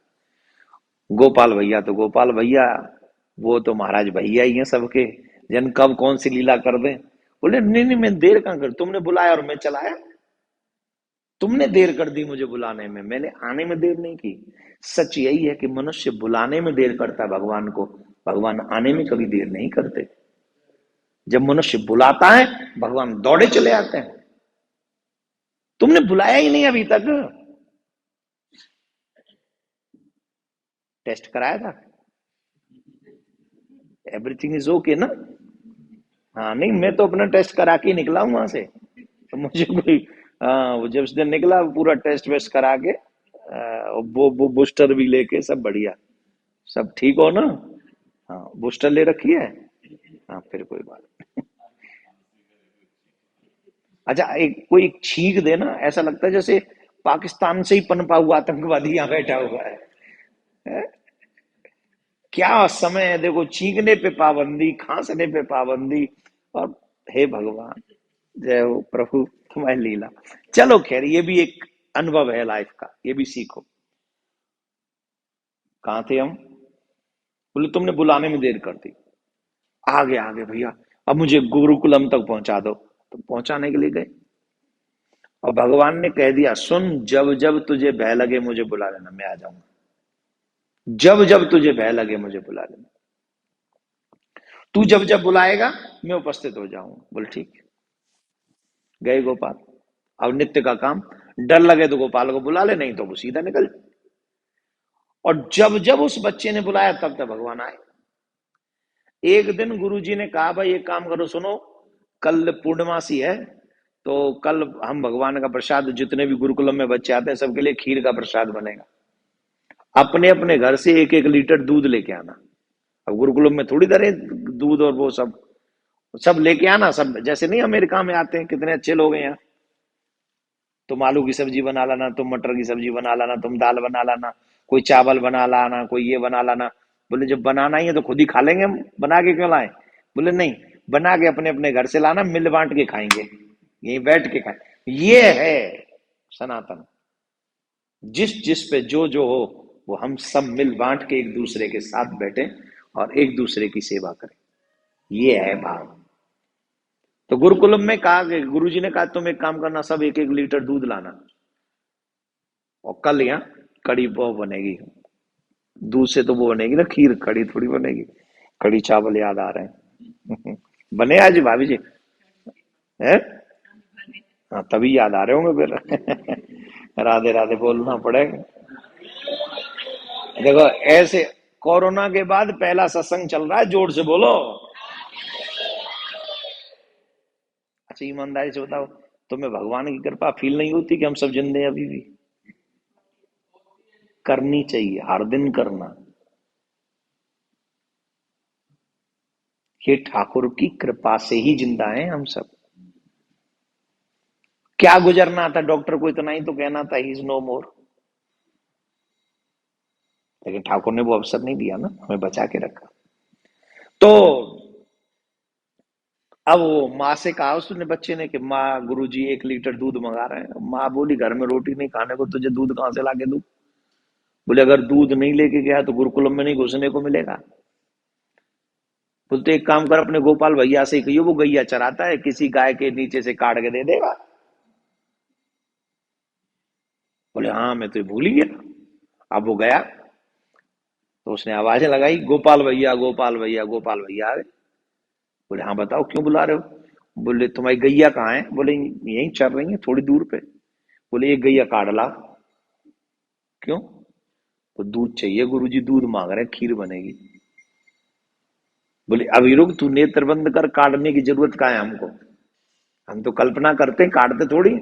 गोपाल भैया तो गोपाल भैया, वो तो महाराज भैया ही हैं सबके, जन कब कौन सी लीला कर दें। बोले नहीं नहीं, मैं देर कहां कर, तुमने बुलाया और मैं चलाया। तुमने देर कर दी मुझे बुलाने में, मैंने आने में देर नहीं की। सच यही है कि मनुष्य बुलाने में देर करता है भगवान को, भगवान आने में कभी देर नहीं करते। जब मनुष्य बुलाता है भगवान दौड़े चले आते हैं। तुमने बुलाया ही नहीं अभी तक। टेस्ट कराया था, एवरीथिंग इज ओके ना? हाँ नहीं, मैं तो अपना टेस्ट करा के निकला हूं वहां से, तो मुझे कोई वो जब उस दिन निकला पूरा टेस्ट वेस्ट करा के, वो बूस्टर भी लेके, सब बढ़िया, सब ठीक हो ना? हाँ बूस्टर ले रखी है। हाँ फिर कोई बात नहीं। अच्छा, एक कोई छींक दे ना, ऐसा लगता है जैसे पाकिस्तान से ही पनपा हुआ आतंकवादी यहाँ बैठा हुआ है। क्या समय है देखो, छींकने पे पाबंदी, खांसने पे पाबंदी, और हे भगवान, जय हो प्रभु तुम्हारी लीला। चलो खैर, ये भी एक अनुभव है लाइफ का, ये भी सीखो। कहां थे हम? बोले तुमने बुलाने में देर कर दी। आगे आगे भैया, अब मुझे गुरुकुलम तक पहुंचा दो। तो पहुंचाने के लिए गए, और भगवान ने कह दिया सुन, जब जब तुझे भय लगे मुझे बुला लेना, मैं आ जाऊंगा। जब जब तुझे भय लगे मुझे बुला लेना, तू जब जब बुलाएगा मैं उपस्थित हो जाऊंगा। बोल ठीक। गए गोपाल। अब नित्य का काम, डर लगे तो गोपाल को बुला ले, नहीं तो वो सीधा निकल। और जब जब उस बच्चे ने बुलाया तब तक भगवान आए। एक दिन गुरुजी ने कहा भाई एक काम करो, सुनो, कल पूर्णमासी है, तो कल हम भगवान का प्रसाद, जितने भी गुरुकुलम में बच्चे आते हैं सबके लिए खीर का प्रसाद बनेगा। अपने अपने घर से 1-1 लीटर दूध लेके आना। अब गुरुकुलम में थोड़ी देर दूध और वो सब लेके आना। सब जैसे नहीं अमेरिका में आते हैं, कितने अच्छे लोग हैं यहाँ। तुम आलू की सब्जी बना लाना, तुम मटर की सब्जी बना लाना, तुम दाल बना लाना, कोई चावल बना लाना, कोई ये बना लाना। बोले जब बनाना ही है तो खुद ही खा लेंगे हम, बना के क्यों लाए? बोले नहीं, बना के अपने अपने घर से लाना, मिल बांट के खाएंगे, यहीं बैठ के खाए। ये है सनातन। जिस जिस पे जो जो हो, वो हम सब मिल बांट के एक दूसरे के साथ बैठे और एक दूसरे की सेवा करें, ये है भाव। तो गुरुकुलम में कहा, गुरुजी ने कहा तुम एक काम करना, सब 1-1 लीटर दूध लाना, और कल यहाँ कड़ी वो बनेगी। दूध से तो वो बनेगी ना खीर, कड़ी थोड़ी बनेगी। कड़ी चावल याद आ रहे हैं। बने आज भाभी जी? है? हाँ तभी याद आ रहे होंगे फिर। राधे राधे बोलना पड़ेगा। देखो ऐसे कोरोना के बाद पहला सत्संग चल रहा है, जोर से बोलो। अच्छा ईमानदारी से बताओ, तुम्हें भगवान की कृपा फील नहीं होती कि हम सब जिंदे हैं अभी भी? करनी चाहिए, हर दिन करना। ये ठाकुर की कृपा से ही जिंदा हैं हम सब। क्या गुजरना था, डॉक्टर को इतना ही तो कहना था, ही इज नो मोर। लेकिन ठाकुर ने वो अवसर नहीं दिया ना, हमें बचा के रखा। तो अब वो माँ से कहा उसने, बच्चे ने, कि माँ गुरुजी 1 लीटर दूध मंगा रहे हैं। माँ बोली घर में रोटी नहीं खाने को, तुझे दूध कहां से लाके दूं? बोले अगर दूध नहीं लेके गया तो गुरुकुलम में नहीं घुसने को मिलेगा। बोलते एक काम कर, अपने गोपाल भैया से कहियो, वो गैया चराता है, किसी गाय के नीचे से काट के दे देगा। बोले हाँ मैं तो भूल ही गया। अब वो गया तो उसने आवाजें लगाई, गोपाल भैया गोपाल भैया गोपाल भैया आ गए। बोले हाँ बताओ क्यों बुला रहे हो? बोले तुम्हारी गैया कहाँ है? बोले यहीं चल रही है थोड़ी दूर पे। बोले एक गैया काट ला। क्यों? तो दूध चाहिए गुरुजी, दूध मांग रहे हैं, खीर बनेगी। बोले अभी रुक, तू नेत्र बंद कर, काटने की जरूरत क्या है हमको? हम तो कल्पना करते हैं, काटते थोड़ी।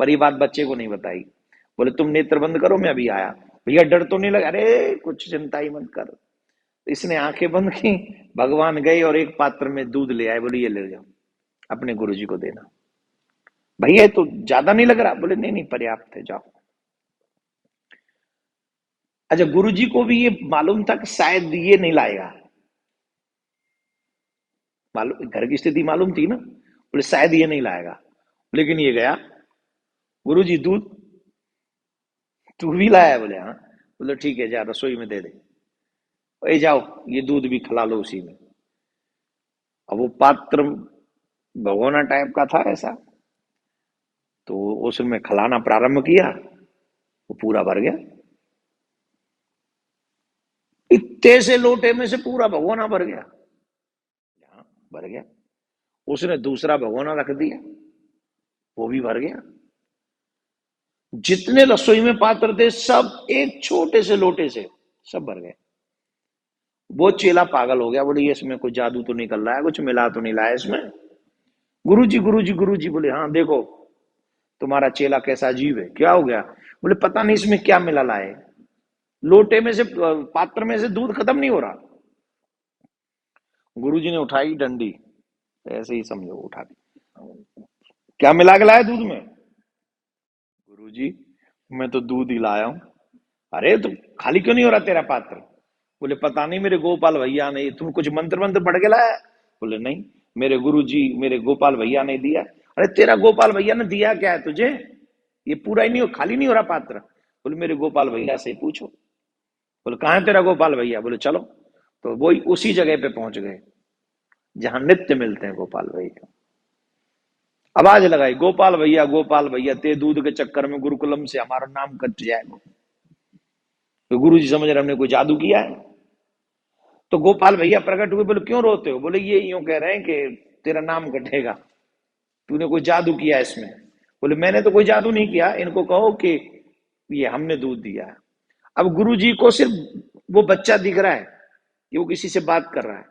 पर ये बात बच्चे को नहीं बताई। बोले तुम नेत्र बंद करो, मैं अभी आया। भैया डर तो नहीं लगा? अरे कुछ चिंता ही मत कर। इसने आंखें बंद की, भगवान गए और एक पात्र में दूध ले आए। बोले ये ले जाओ, अपने गुरुजी को देना। भैया तो ज्यादा नहीं लग रहा? बोले नहीं नहीं पर्याप्त है, जाओ। अच्छा गुरुजी को भी ये मालूम था कि शायद ये नहीं लाएगा, मालूम, घर की स्थिति मालूम थी ना। बोले शायद ये नहीं लाएगा, लेकिन ये गया। गुरुजी दूध तू भी लाया? बोले हाँ। बोले ठीक है, जा रसोई में दे दे। ए जाओ, ये दूध भी खिला लो उसी में। अब वो पात्र भगोना टाइप का था ऐसा, तो उसमें खिलाना प्रारंभ किया, वो पूरा भर गया। इतने से लोटे में से पूरा भगोना भर गया। हाँ, भर गया। उसने दूसरा भगोना रख दिया, वो भी भर गया। जितने रसोई में पात्र थे सब एक छोटे से लोटे से सब भर गए। वो चेला पागल हो गया, बोले ये इसमें कोई जादू तो नहीं कर रहा है, कुछ मिला तो नहीं लाया इसमें? गुरुजी गुरुजी गुरुजी। बोले हाँ देखो तुम्हारा चेला कैसा अजीब है। क्या हो गया? बोले पता नहीं इसमें क्या मिला लाए, लोटे में से, पात्र में से दूध खत्म नहीं हो रहा। गुरुजी ने उठाई डंडी, ऐसे ही समझो उठा दी। क्या मिला के लाया दूध में? गुरुजी मैं तो दूध ही लाया हूं। अरे तो खाली क्यों नहीं हो रहा तेरा पात्र? बोले पता नहीं मेरे गोपाल भैया ने, तुम कुछ मंत्र मंत्र पढ़ के लाया? बोले नहीं, मेरे गुरुजी मेरे गोपाल भैया ने दिया। अरे तेरा गोपाल भैया ने दिया क्या है तुझे? ये पूरा ही नहीं हो, खाली नहीं हो रहा पात्र। बोले मेरे गोपाल भैया से पूछो। बोले कहाँ है तेरा गोपाल भैया? बोले चलो। तो वही उसी जगह पे पहुंच गए जहां नित्य मिलते हैं गोपाल भैया। आवाज लगाई, गोपाल भैया ते दूध के चक्कर में गुरुकुलम से हमारा नाम कट जाएगा। तो गुरु जी समझ रहे हमने कोई जादू किया है। तो गोपाल भैया प्रकट हुए, बोले क्यों रोते हो? बोले ये यूं कह रहे हैं कि तेरा नाम कटेगा, तूने कोई जादू किया है इसमें। बोले मैंने तो कोई जादू नहीं किया, इनको कहो कि ये हमने दूध दिया है। अब गुरु जी को सिर्फ वो बच्चा दिख रहा है कि वो किसी से बात कर रहा है,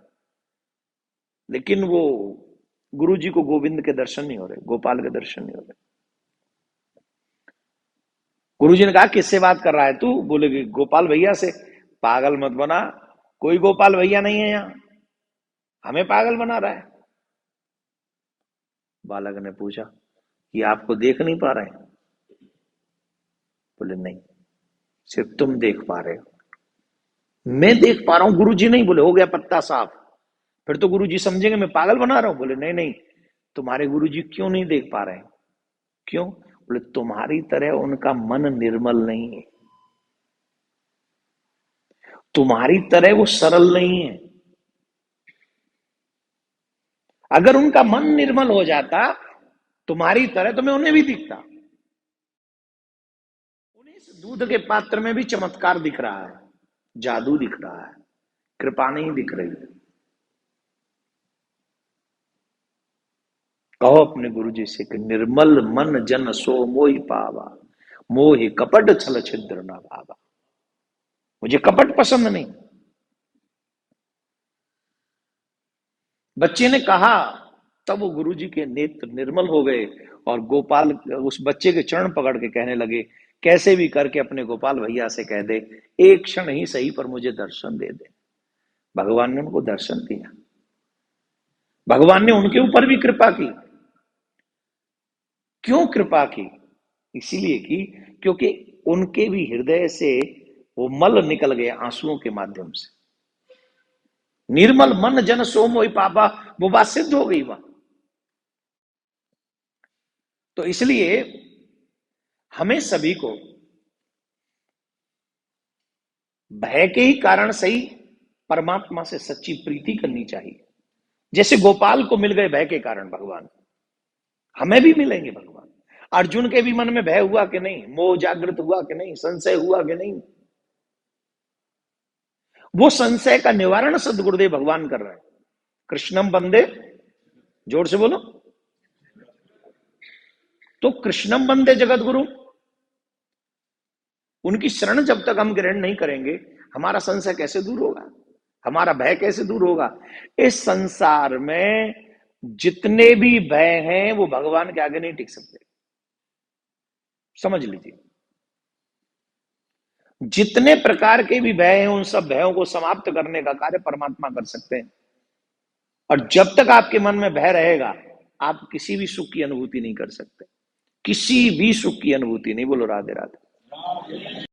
लेकिन वो गुरु जी को गोविंद के दर्शन नहीं हो रहे, गोपाल के दर्शन नहीं हो रहे। गुरु जी ने कहा किससे बात कर रहा है तू? बोले कि गोपाल भैया से। पागल मत बना, कोई गोपाल भैया नहीं है यहाँ, हमें पागल बना रहा है। बालक ने पूछा कि आपको देख नहीं पा रहे? बोले नहीं, सिर्फ तुम देख पा रहे हो, मैं देख पा रहा हूं गुरु जी नहीं। बोले हो गया पत्ता साफ, फिर तो गुरु जी समझेंगे मैं पागल बना रहा हूं। बोले नहीं नहीं, तुम्हारे गुरु जी क्यों नहीं देख पा रहे? क्यों? बोले तुम्हारी तरह उनका मन निर्मल नहीं है, तुम्हारी तरह वो सरल नहीं है। अगर उनका मन निर्मल हो जाता तुम्हारी तरह तो मैं उन्हें भी दिखता। उन्हें इस दूध के पात्र में भी चमत्कार दिख रहा है, जादू दिख रहा है, कृपा नहीं दिख रही। कहो अपने गुरु जी से कि निर्मल मन जन सो मोहि पावा, मोहि कपट छल छिद्र न भावा। मुझे कपट पसंद नहीं। बच्चे ने कहा तब वो गुरु जी के नेत्र निर्मल हो गए और गोपाल उस बच्चे के चरण पकड़ के कहने लगे, कैसे भी करके अपने गोपाल भैया से कह दे, एक क्षण ही सही पर मुझे दर्शन दे दे। भगवान ने उनको दर्शन दिया। भगवान ने उनके ऊपर भी कृपा की। क्यों कृपा की? इसीलिए की क्योंकि उनके भी हृदय से वो मल निकल गए आंसुओं के माध्यम से। निर्मल मन जन सो मोहि पापा, वो बात सिद्ध हो गई वहां। तो इसलिए हमें सभी को भय के ही कारण सही परमात्मा से सच्ची प्रीति करनी चाहिए। जैसे गोपाल को मिल गए भय के कारण भगवान, हमें भी मिलेंगे भगवान। अर्जुन के भी मन में भय हुआ कि नहीं, मोह जागृत हुआ कि नहीं, संशय हुआ कि नहीं? वो संशय का निवारण सदगुरुदेव भगवान कर रहे हैं। कृष्णम बंदे, जोर से बोलो। तो कृष्णम बंदे जगत गुरु, उनकी शरण जब तक हम ग्रहण नहीं करेंगे, हमारा संशय कैसे दूर होगा, हमारा भय कैसे दूर होगा? इस संसार में जितने भी भय हैं वो भगवान के आगे नहीं टिक सकते, समझ लीजिए। जितने प्रकार के भी भय हैं उन सब भयों को समाप्त करने का कार्य परमात्मा कर सकते हैं। और जब तक आपके मन में भय रहेगा, आप किसी भी सुख की अनुभूति नहीं कर सकते, किसी भी सुख की अनुभूति नहीं। बोलो राधे राधे।